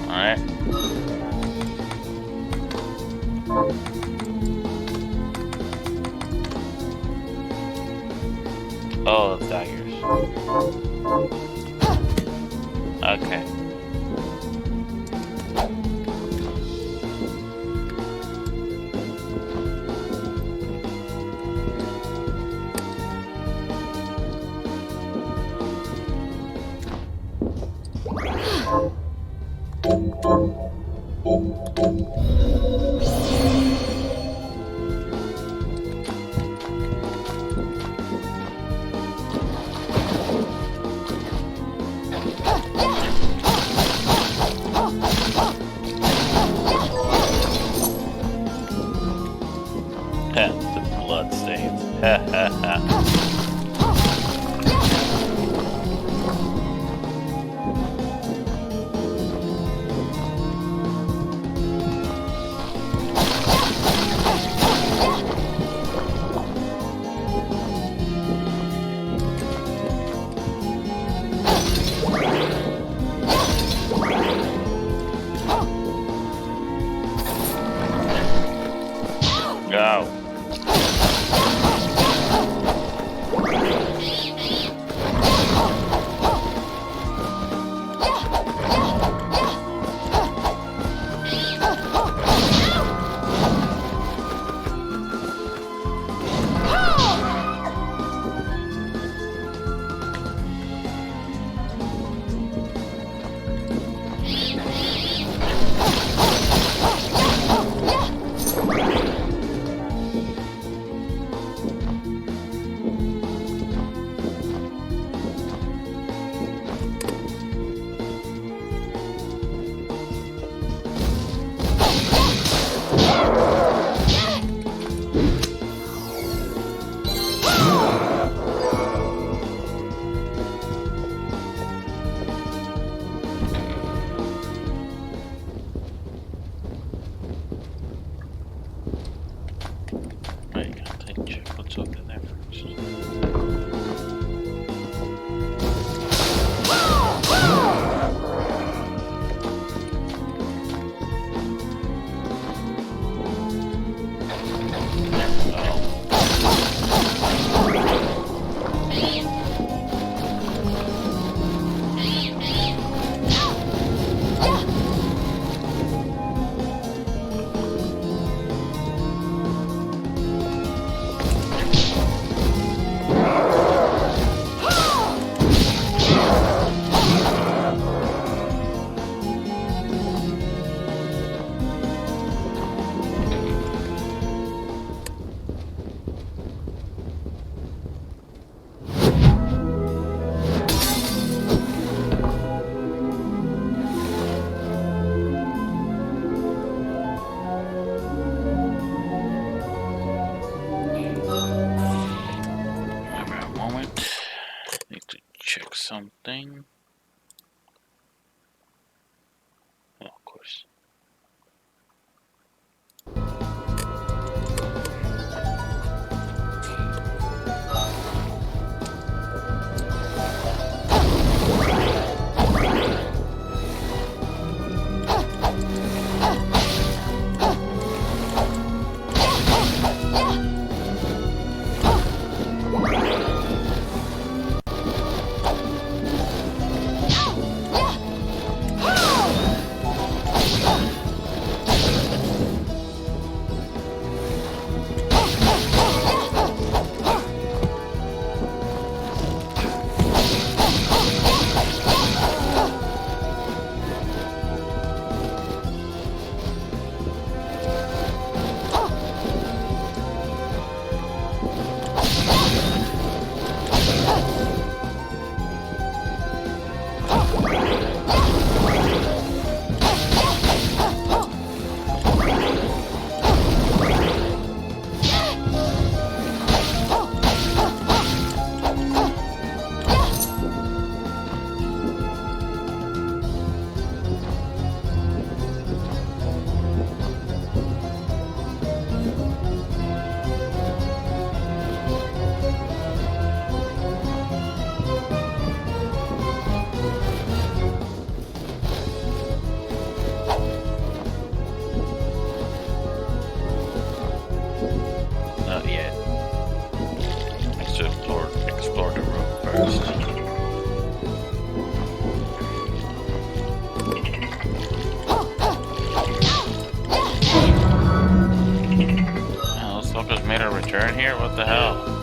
Speaker 1: Alright. Oh, the daggers. Okay. The Bloodstained. Ha ha ha. something. Oh, of course. Not yet. Let's explore the room first. Oh, those fuckers made a return here? What the hell?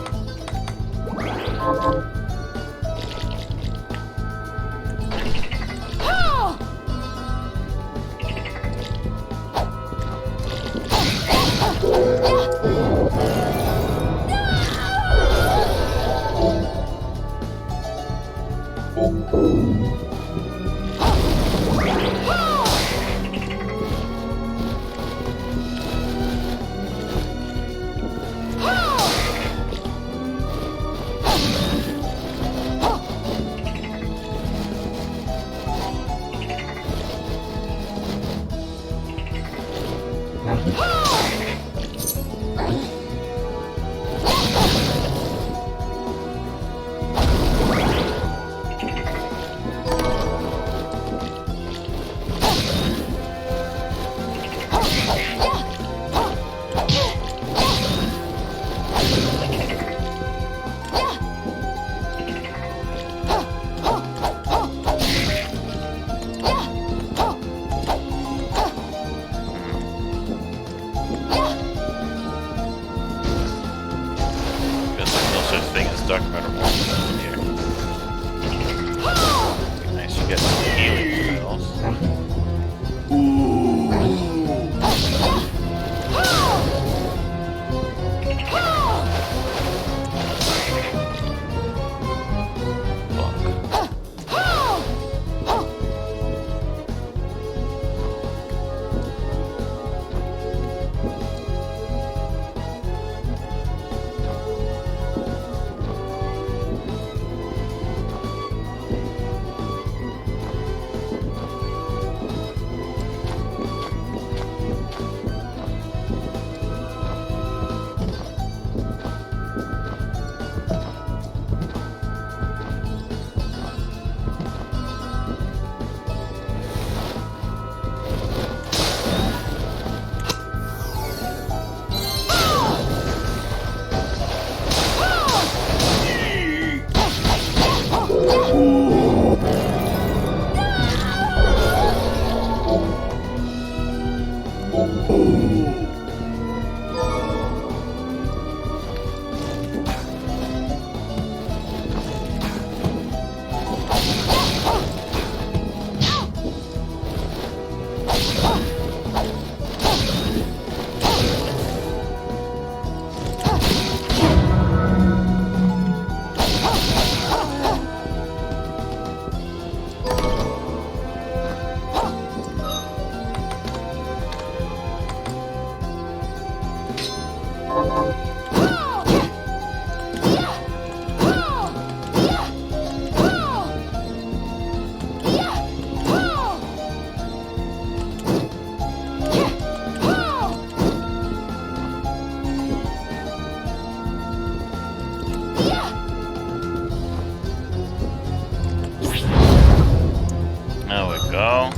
Speaker 1: go.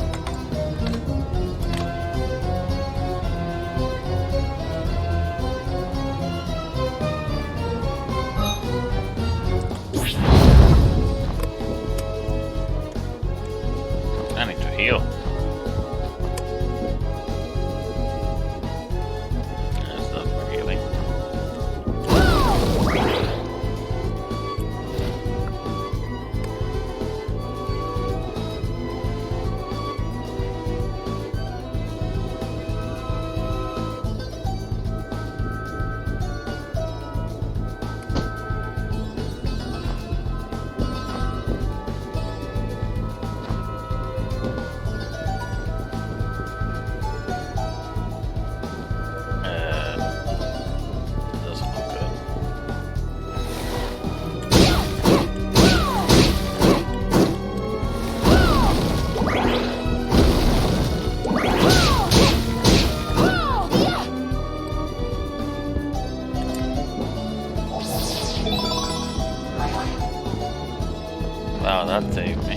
Speaker 1: I need to heal. That's not for healing. Doesn't look good. Wow, that saved me.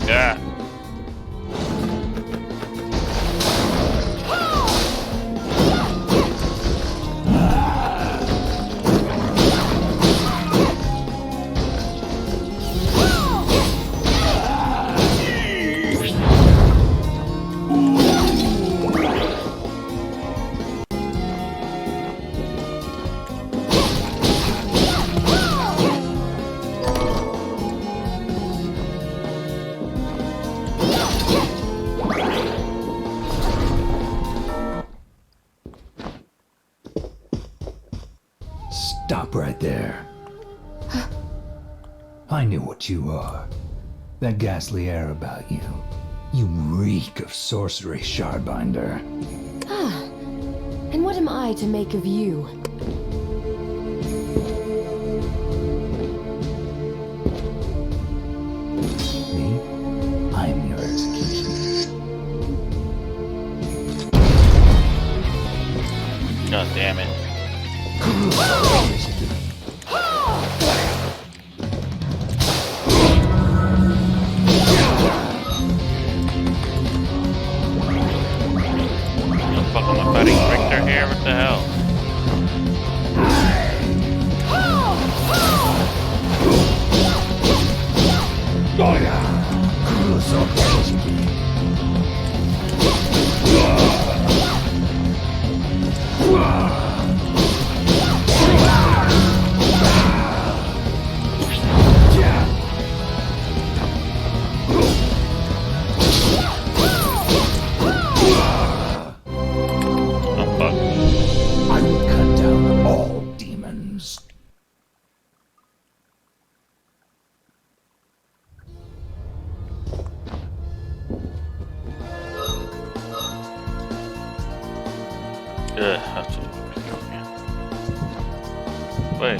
Speaker 1: Yeah.
Speaker 2: Stop right there. I knew what you are. That ghastly air about you. You reek of sorcery, Shardbinder.
Speaker 3: Ah, and what am I to make of you?
Speaker 2: Me? I'm your executioner.
Speaker 1: God damn it. What the fuck am I fighting Richter here? What the hell?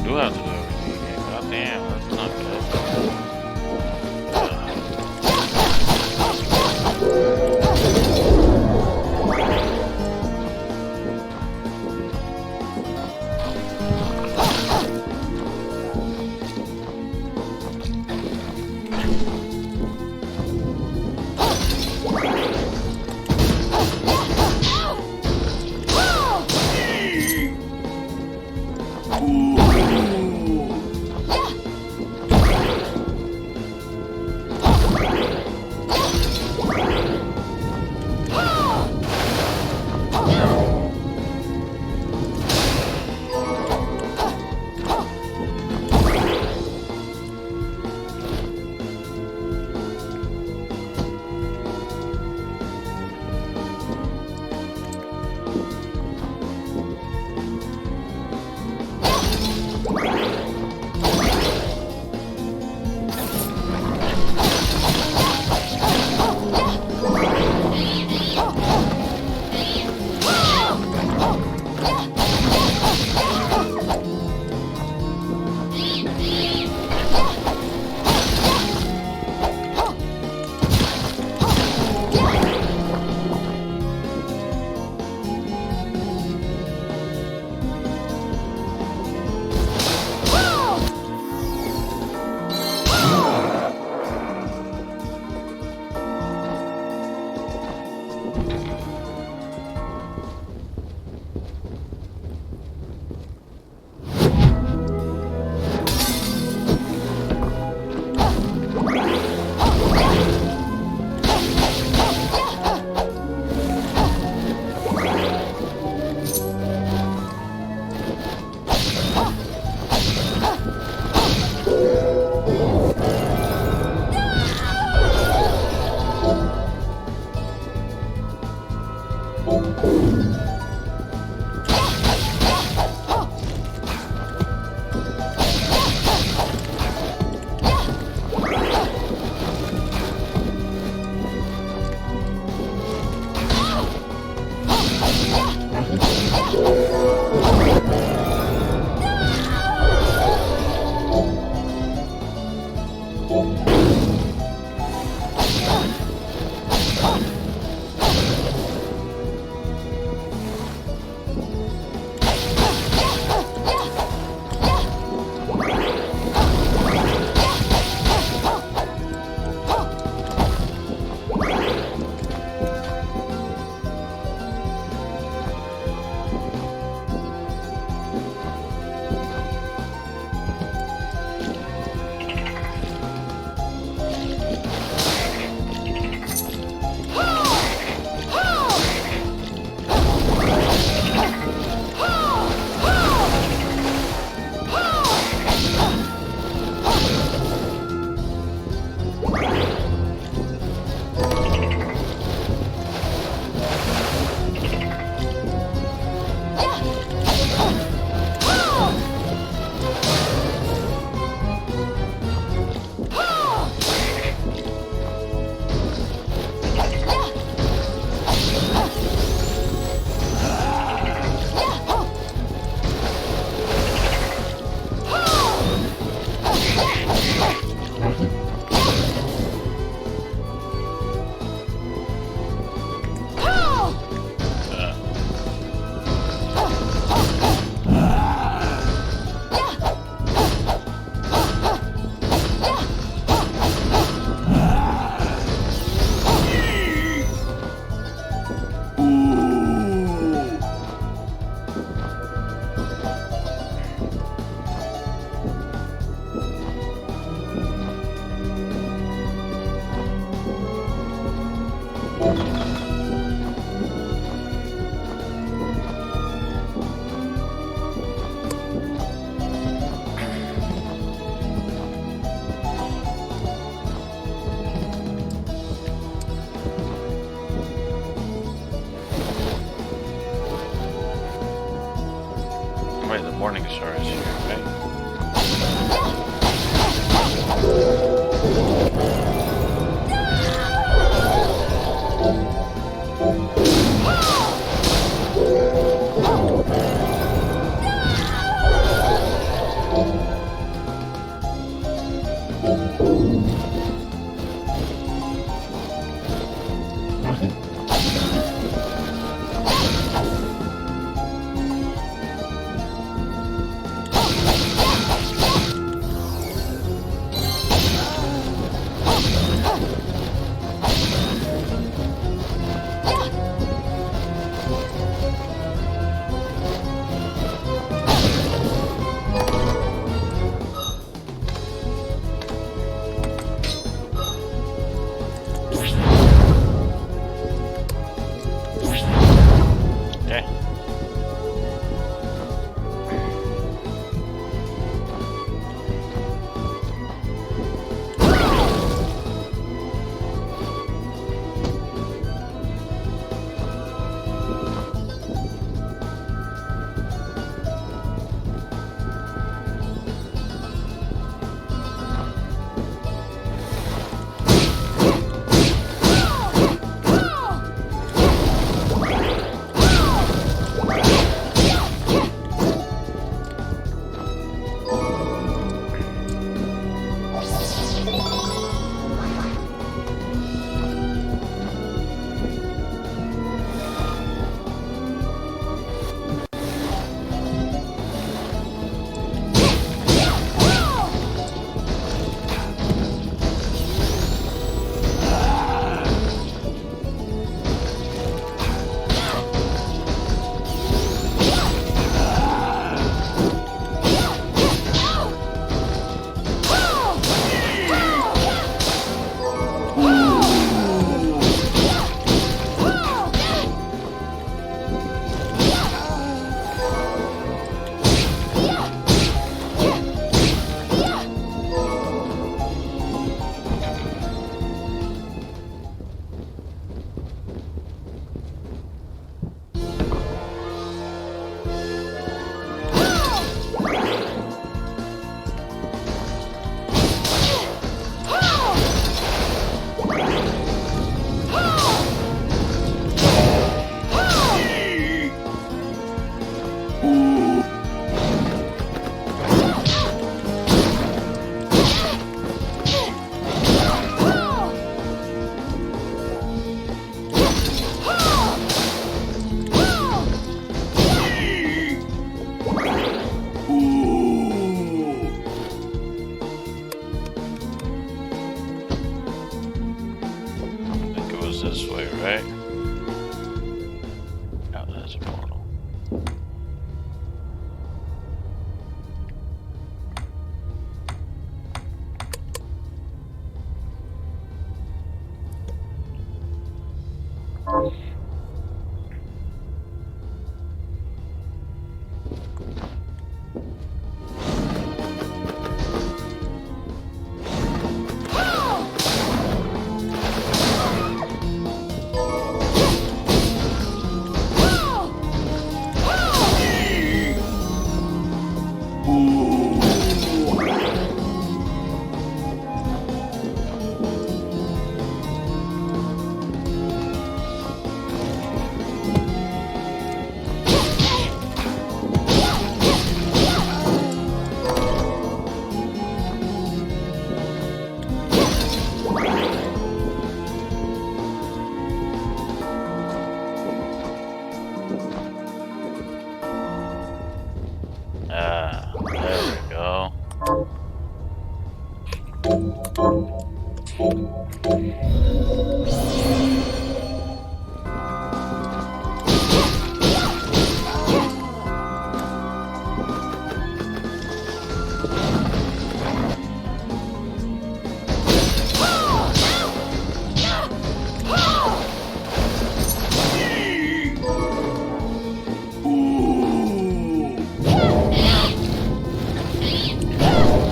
Speaker 1: do have to do everything again. God damn, that's not good. Right, the morning star is here, right?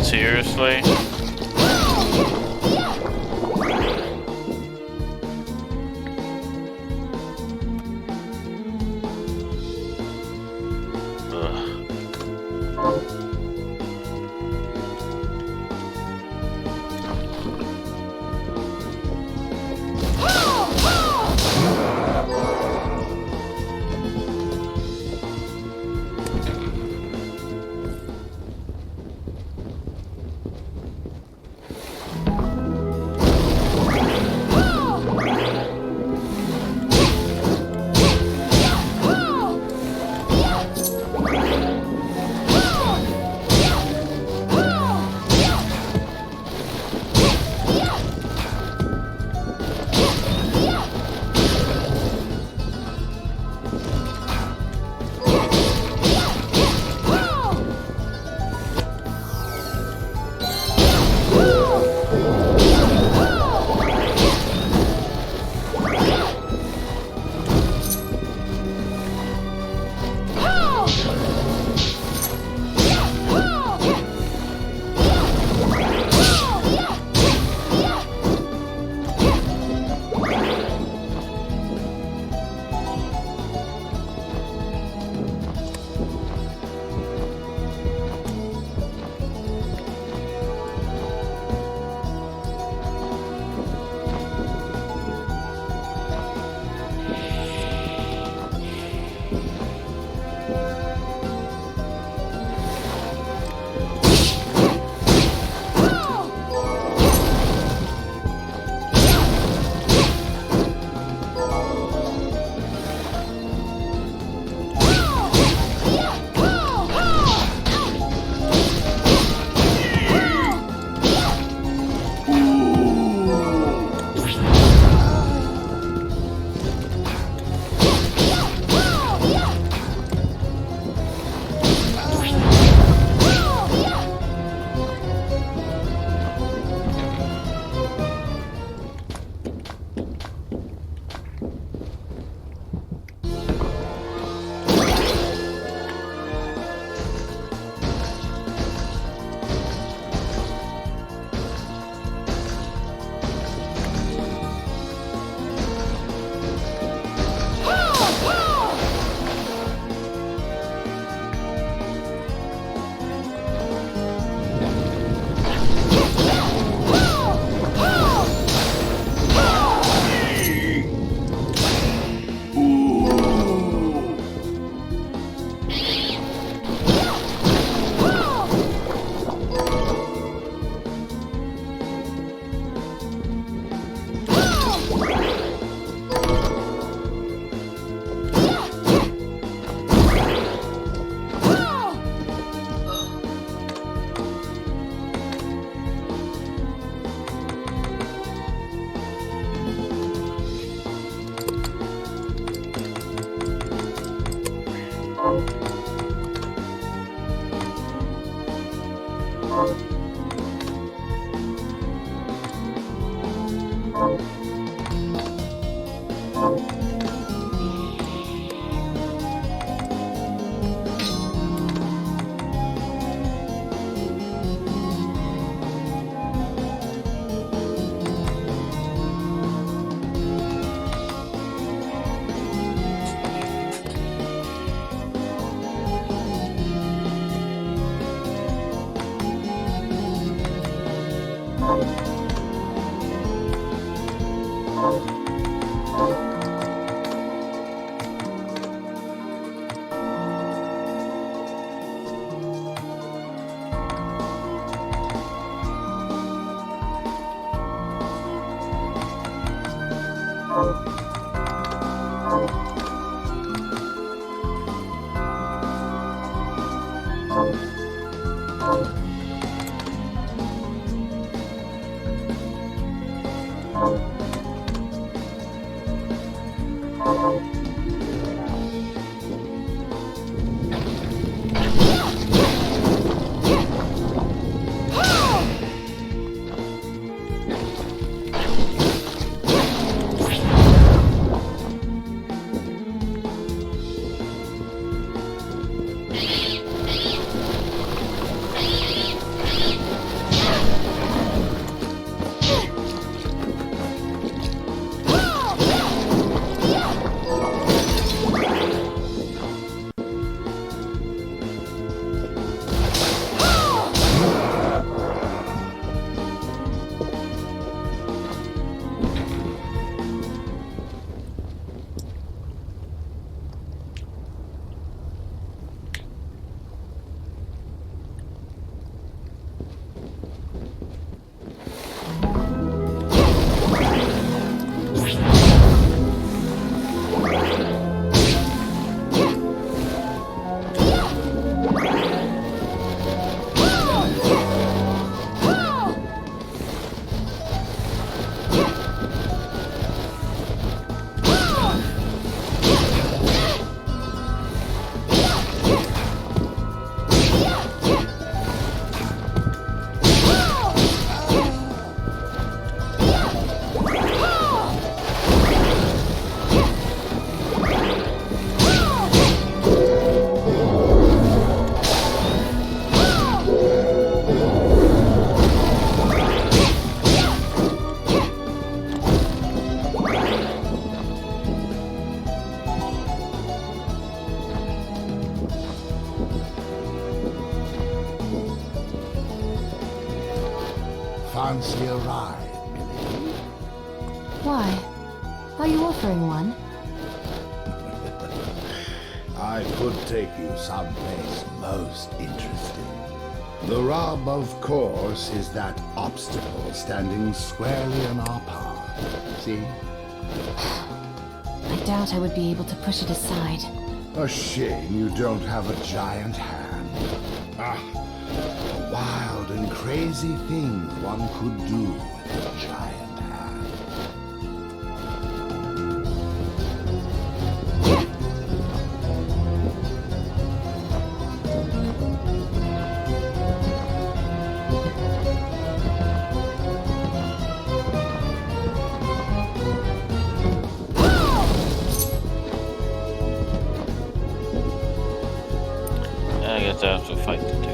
Speaker 1: Seriously?
Speaker 9: fancy a ride, Millie?
Speaker 3: Why? Are you offering one?
Speaker 9: I could take you someplace most interesting. The rub, of course, is that obstacle standing squarely in our path. See?
Speaker 3: I doubt I would be able to push it aside.
Speaker 9: A shame you don't have a giant hand. Ah, the wild and crazy things one could do with a giant hand.
Speaker 1: I guess I have to fight the dude.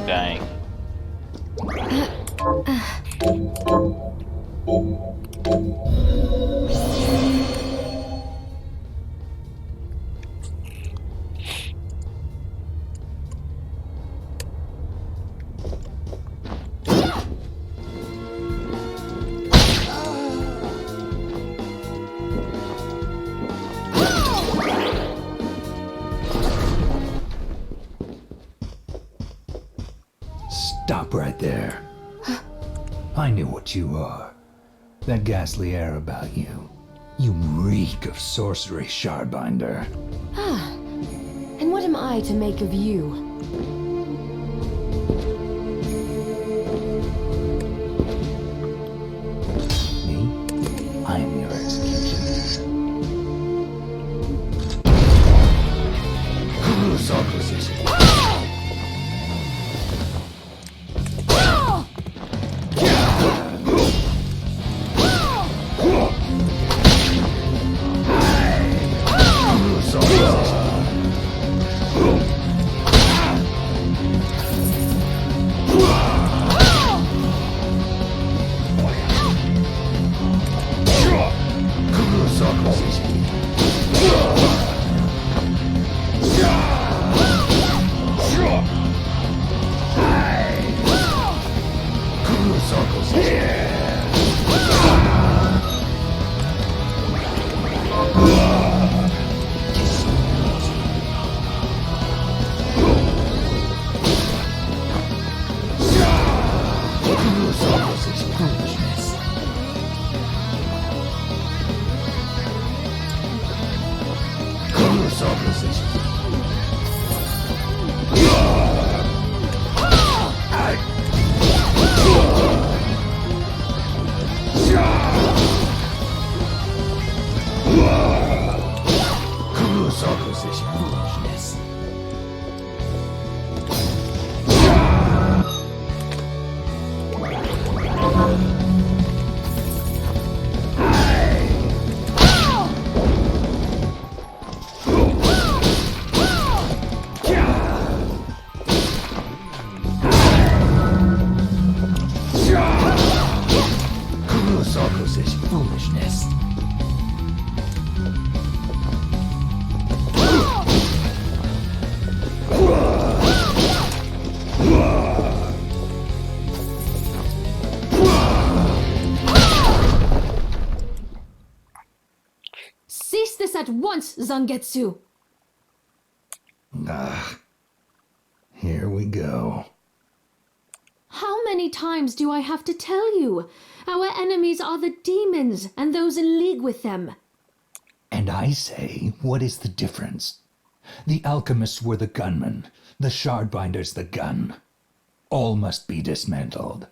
Speaker 1: Dang.
Speaker 2: Stop right there. I knew what you are. That ghastly air about you. You reek of sorcery, Shardbinder.
Speaker 3: Ah, and what am I to make of you?
Speaker 2: Me? I am your executioner.
Speaker 5: Foolishness.
Speaker 6: Cease this at once, Zangetsu!
Speaker 2: Here we go.
Speaker 6: How many times do I have to tell you? Our enemies are the demons and those in league with them.
Speaker 2: And I say, what is the difference? The alchemists were the gunmen, the shardbinders the gun. All must be dismantled.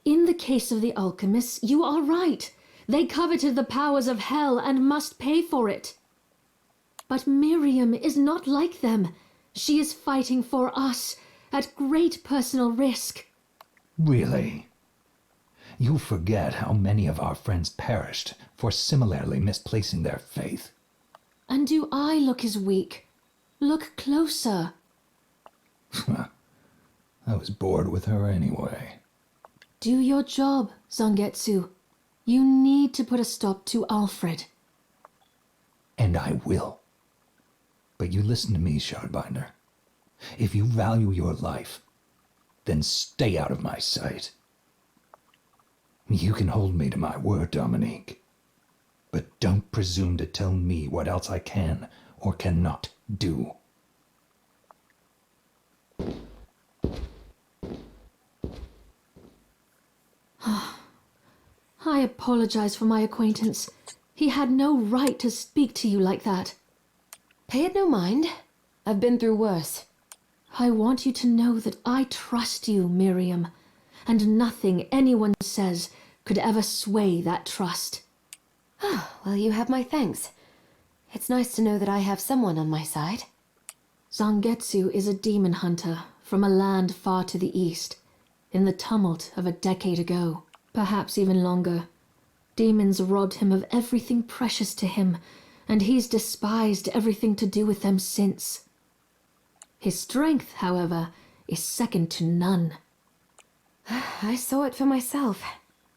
Speaker 6: In the case of the alchemists, you are right. They coveted the powers of hell and must pay for it. But Miriam is not like them. She is fighting for us, at great personal risk.
Speaker 2: Really? You forget how many of our friends perished for similarly misplacing their faith.
Speaker 6: And do I look as weak? Look closer.
Speaker 2: I was bored with her anyway.
Speaker 6: Do your job, Zangetsu. You need to put a stop to Alfred.
Speaker 2: And I will. But you listen to me, Shardbinder. If you value your life, then stay out of my sight. You can hold me to my word, Dominique. But don't presume to tell me what else I can or cannot do.
Speaker 6: I apologize for my acquaintance. He had no right to speak to you like that.
Speaker 3: Pay it no mind. I've been through worse.
Speaker 6: I want you to know that I trust you, Miriam, and nothing anyone says could ever sway that trust.
Speaker 3: Well, you have my thanks. It's nice to know that I have someone on my side.
Speaker 6: Zangetsu is a demon hunter from a land far to the east, in the tumult of a decade ago, perhaps even longer. Demons robbed him of everything precious to him, and he's despised everything to do with them since. His strength, however, is second to none.
Speaker 3: I saw it for myself.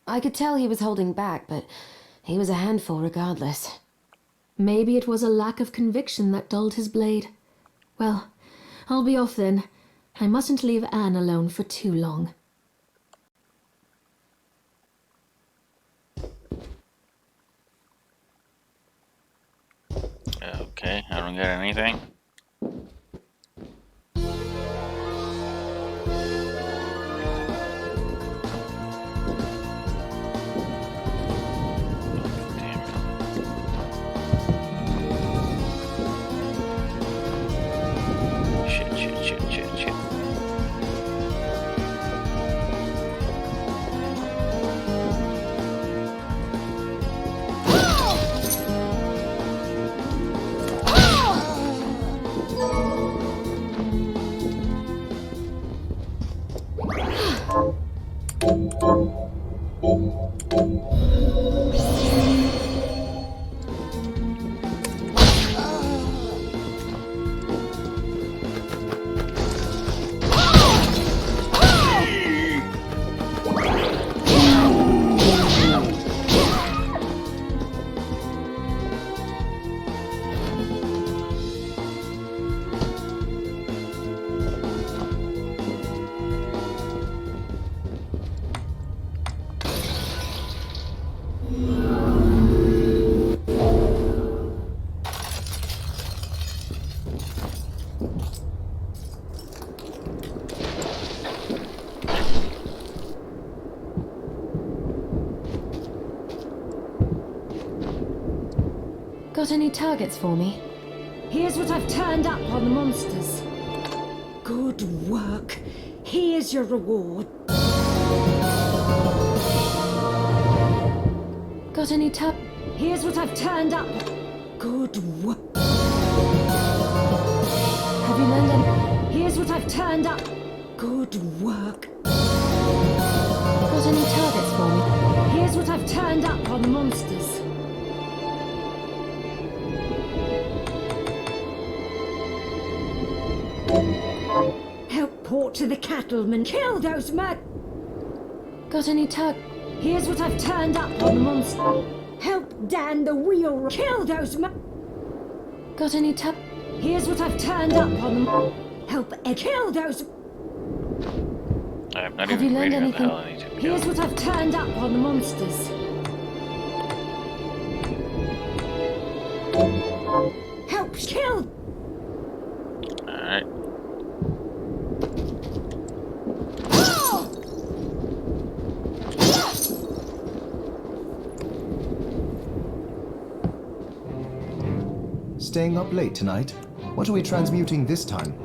Speaker 3: I could tell he was holding back, but he was a handful regardless.
Speaker 6: Maybe it was a lack of conviction that dulled his blade. Well, I'll be off then. I mustn't leave Anne alone for too long.
Speaker 1: Okay, I don't get anything. Shit.
Speaker 3: Got any targets for me?
Speaker 7: Here's what I've turned up on the monsters. Good work. Here's your reward.
Speaker 3: Got any
Speaker 7: Here's what I've turned up. Good work.
Speaker 3: Have you learned any?
Speaker 7: Here's what I've turned up. Good work.
Speaker 3: Got any targets for me?
Speaker 7: Here's what I've turned up on the monsters. Help port to the cattlemen. Kill those
Speaker 3: Got any
Speaker 7: Here's what I've turned up on the monster. Help Dan the wheel. Kill those
Speaker 3: Got any
Speaker 7: Here's what I've turned up on the Help kill those.
Speaker 1: I'm not
Speaker 3: Have you
Speaker 1: even
Speaker 3: learned
Speaker 1: reading what the
Speaker 3: anything?
Speaker 1: hell I need to kill.
Speaker 7: Here's what I've turned up on the monsters. Skill!
Speaker 1: Alright.
Speaker 4: Staying up late tonight? What are we transmuting this time?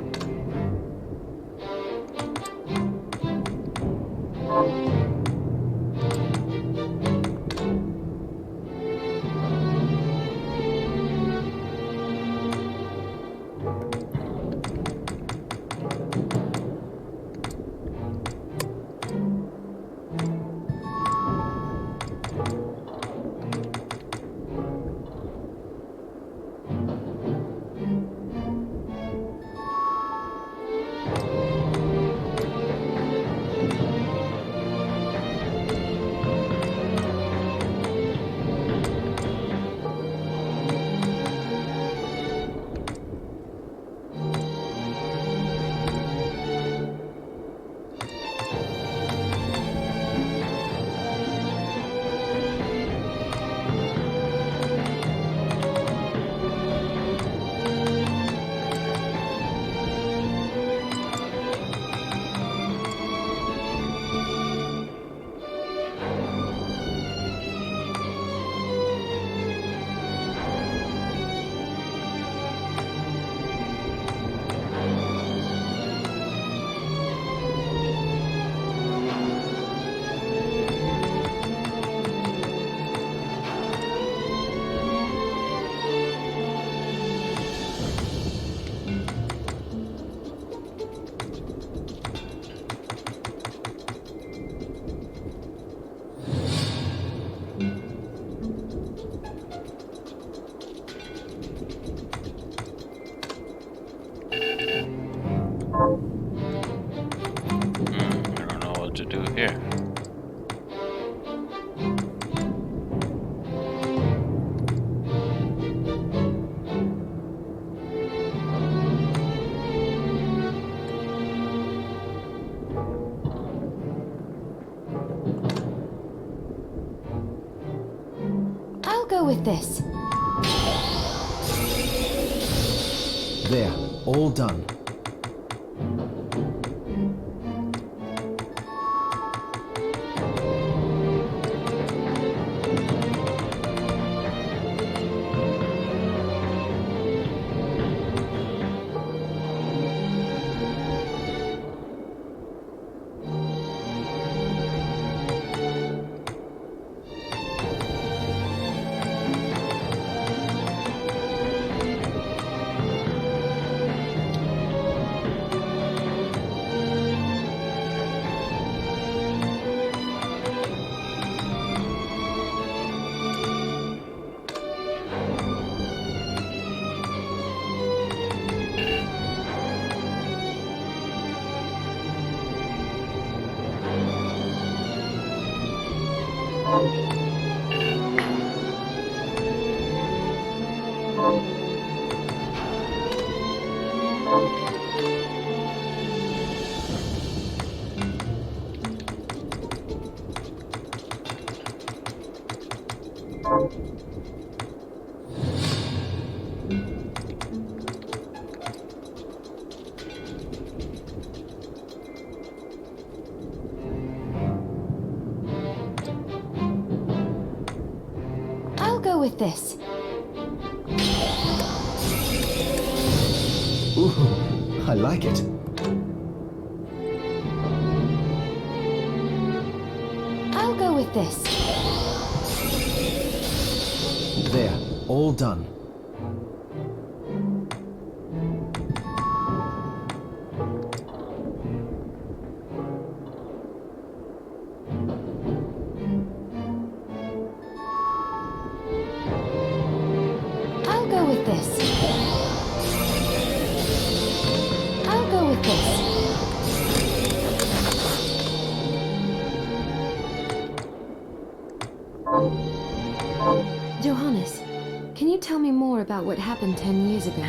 Speaker 1: I don't know what to do here.
Speaker 3: I'll go with this.
Speaker 4: There, all done.
Speaker 3: I'll go with this.
Speaker 4: Ooh, I like it.
Speaker 3: I'll go with this.
Speaker 4: There, all done.
Speaker 3: I'll go with this. I'll go with this. Johannes, can you tell me more about what happened 10 years ago?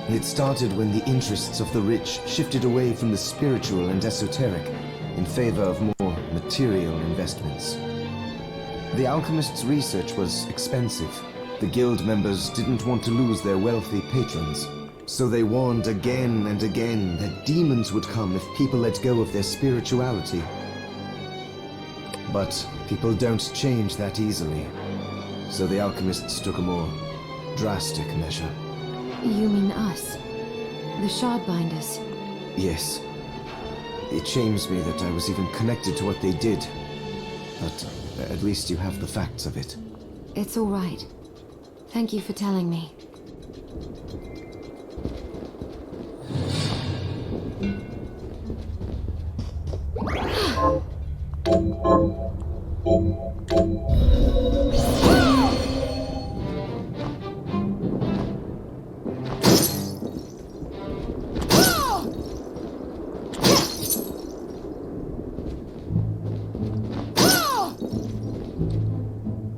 Speaker 4: It started when the interests of the rich shifted away from the spiritual and esoteric in favor of more material investments. The alchemist's research was expensive, The guild members didn't want to lose their wealthy patrons, so they warned again and again that demons would come if people let go of their spirituality. But people don't change that easily, so the alchemists took a more drastic measure.
Speaker 3: You mean us? The Shardbinders?
Speaker 4: Yes. It shames me that I was even connected to what they did, but at least you have the facts of it.
Speaker 3: It's all right. Thank you for telling me.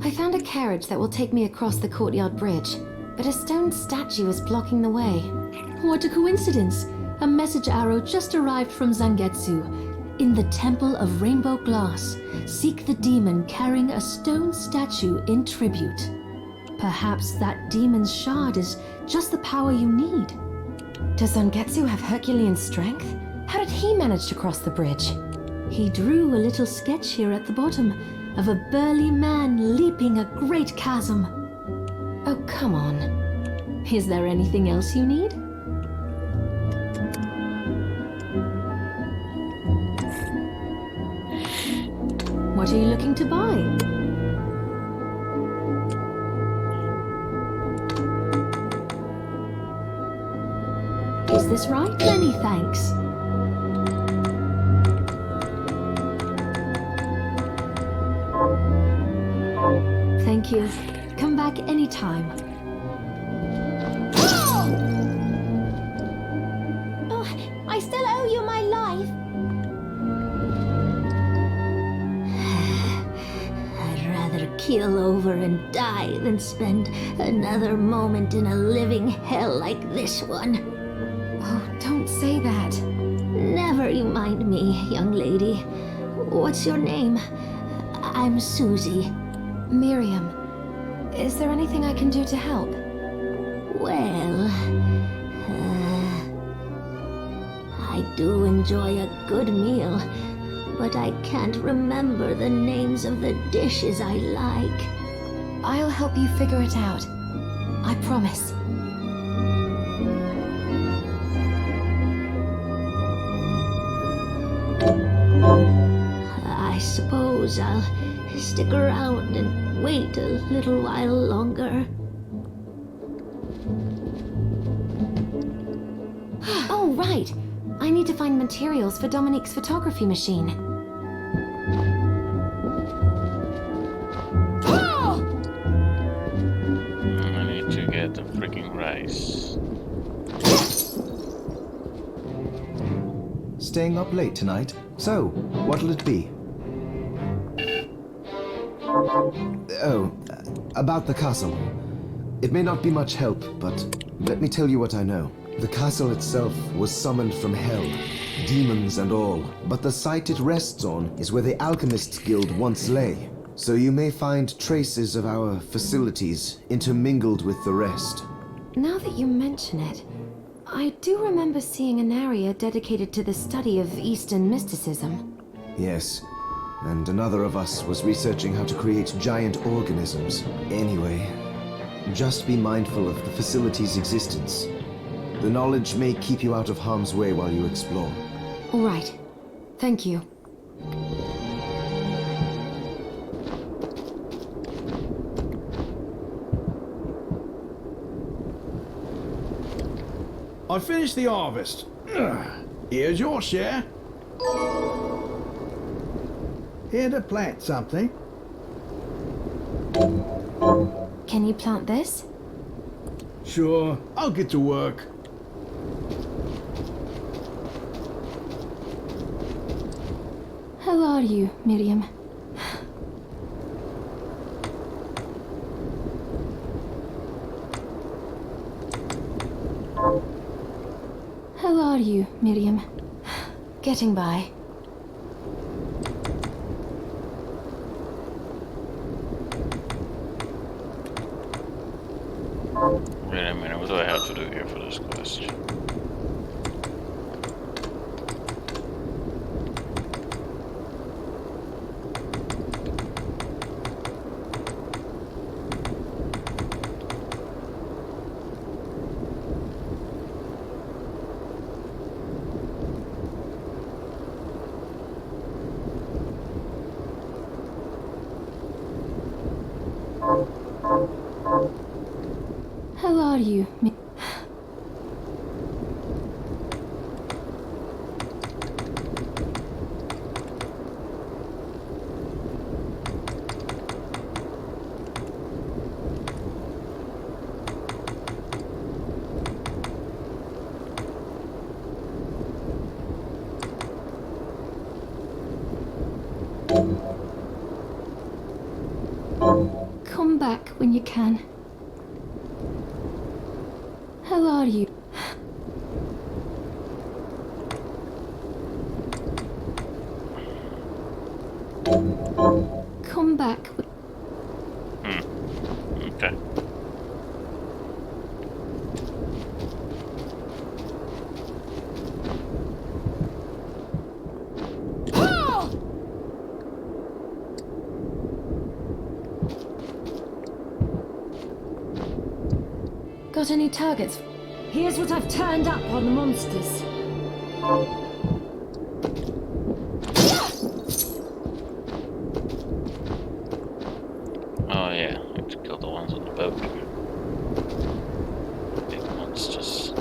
Speaker 3: I found a carriage that will take me across the courtyard bridge, but a stone statue is blocking the way.
Speaker 6: What a coincidence! A message arrow just arrived from Zangetsu. In the Temple of Rainbow Glass, seek the demon carrying a stone statue in tribute. Perhaps that demon's shard is just the power you need.
Speaker 3: Does Zangetsu have Herculean strength? How did he manage to cross the bridge?
Speaker 6: He drew a little sketch here at the bottom of a burly man leaping a great chasm.
Speaker 3: Oh, come on.
Speaker 6: Is there anything else you need? What are you looking to buy? Is this right? Many thanks. Thank you. Come back anytime.
Speaker 7: Oh, I still owe you my life.
Speaker 10: I'd rather keel over and die than spend another moment in a living hell like this one.
Speaker 3: Oh, don't say that.
Speaker 10: Never you mind me, young lady. What's your name? I'm Susie.
Speaker 3: Miriam, is there anything I can do to help?
Speaker 10: Well, I do enjoy a good meal, but I can't remember the names of the dishes I like.
Speaker 3: I'll help you figure it out. I promise.
Speaker 10: I suppose I'll stick around and wait a little while longer.
Speaker 3: Oh, right. I need to find materials for Dominique's photography machine.
Speaker 1: I need to get the freaking rice.
Speaker 4: Staying up late tonight? So, what'll it be? Oh, about the castle. It may not be much help, but let me tell you what I know. The castle itself was summoned from hell, demons and all, but the site it rests on is where the Alchemists Guild once lay. So you may find traces of our facilities intermingled with the rest.
Speaker 3: Now that you mention it, I do remember seeing an area dedicated to the study of Eastern mysticism.
Speaker 4: Yes, and another of us was researching how to create giant organisms. Anyway, just be mindful of the facility's existence. The knowledge may keep you out of harm's way while you explore.
Speaker 3: All right. Thank you.
Speaker 8: I finished the harvest. Here's your share. Here to plant something.
Speaker 3: Can you plant this?
Speaker 8: Sure, I'll get to work.
Speaker 6: How are you, Miriam? How are you, Miriam?
Speaker 3: Getting by.
Speaker 1: Wait a minute, what do I have to do here for this quest?
Speaker 6: How are you? Come back when you can. How are you? Come back.
Speaker 1: Okay.
Speaker 6: Got any targets?
Speaker 7: Here's what I've turned up on the monsters.
Speaker 1: Oh yeah, I have to kill the ones on the boat. Big monsters.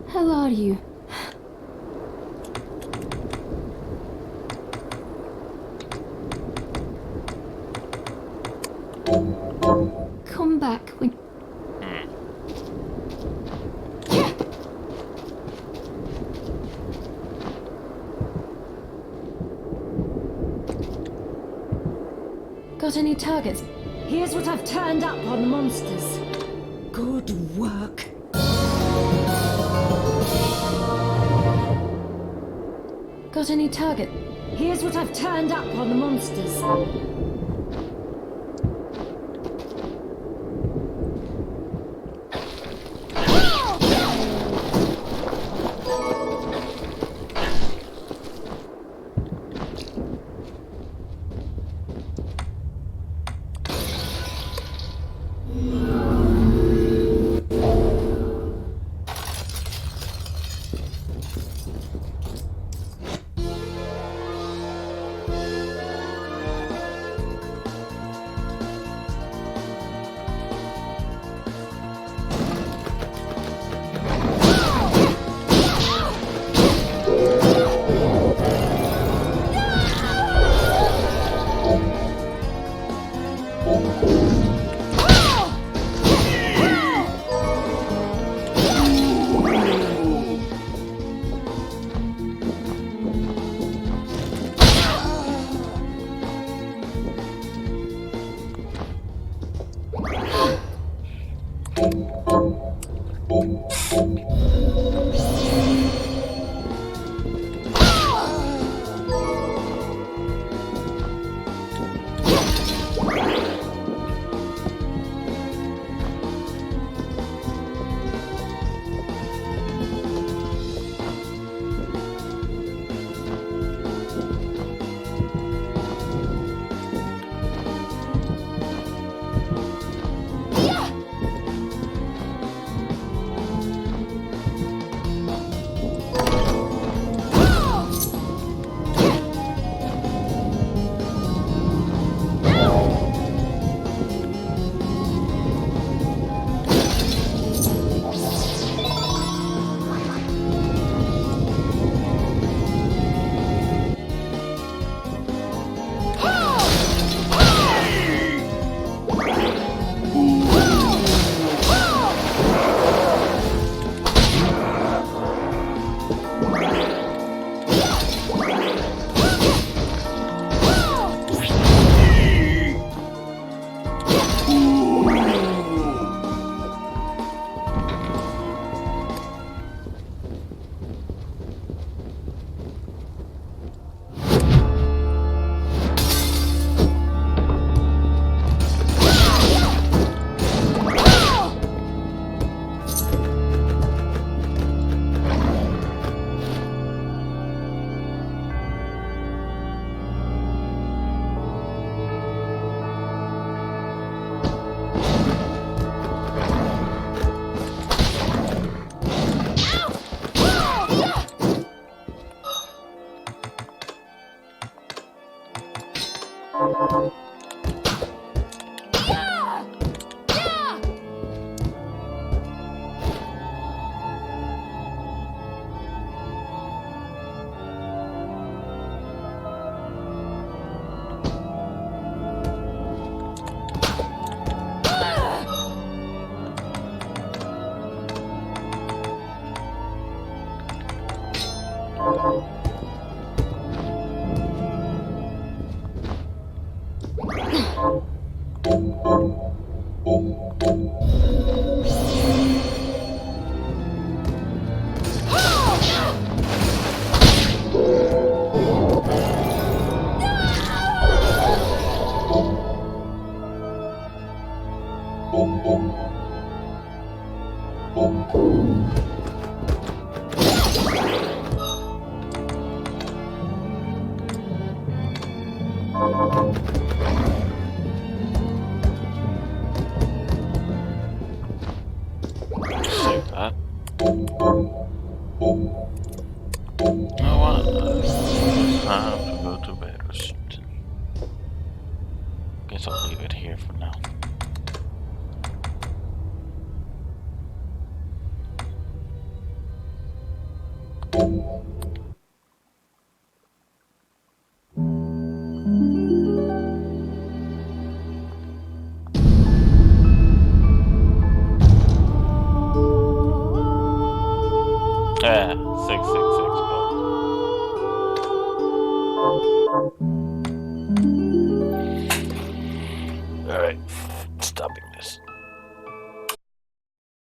Speaker 6: How are you? Come back when... Got any targets?
Speaker 7: Here's what I've turned up on the monsters. Good work.
Speaker 6: Got any target?
Speaker 7: Here's what I've turned up on the monsters.
Speaker 1: Save that. I want time to go to bed or something. Guess I'll leave it here for now. Yeah, 666 bucks.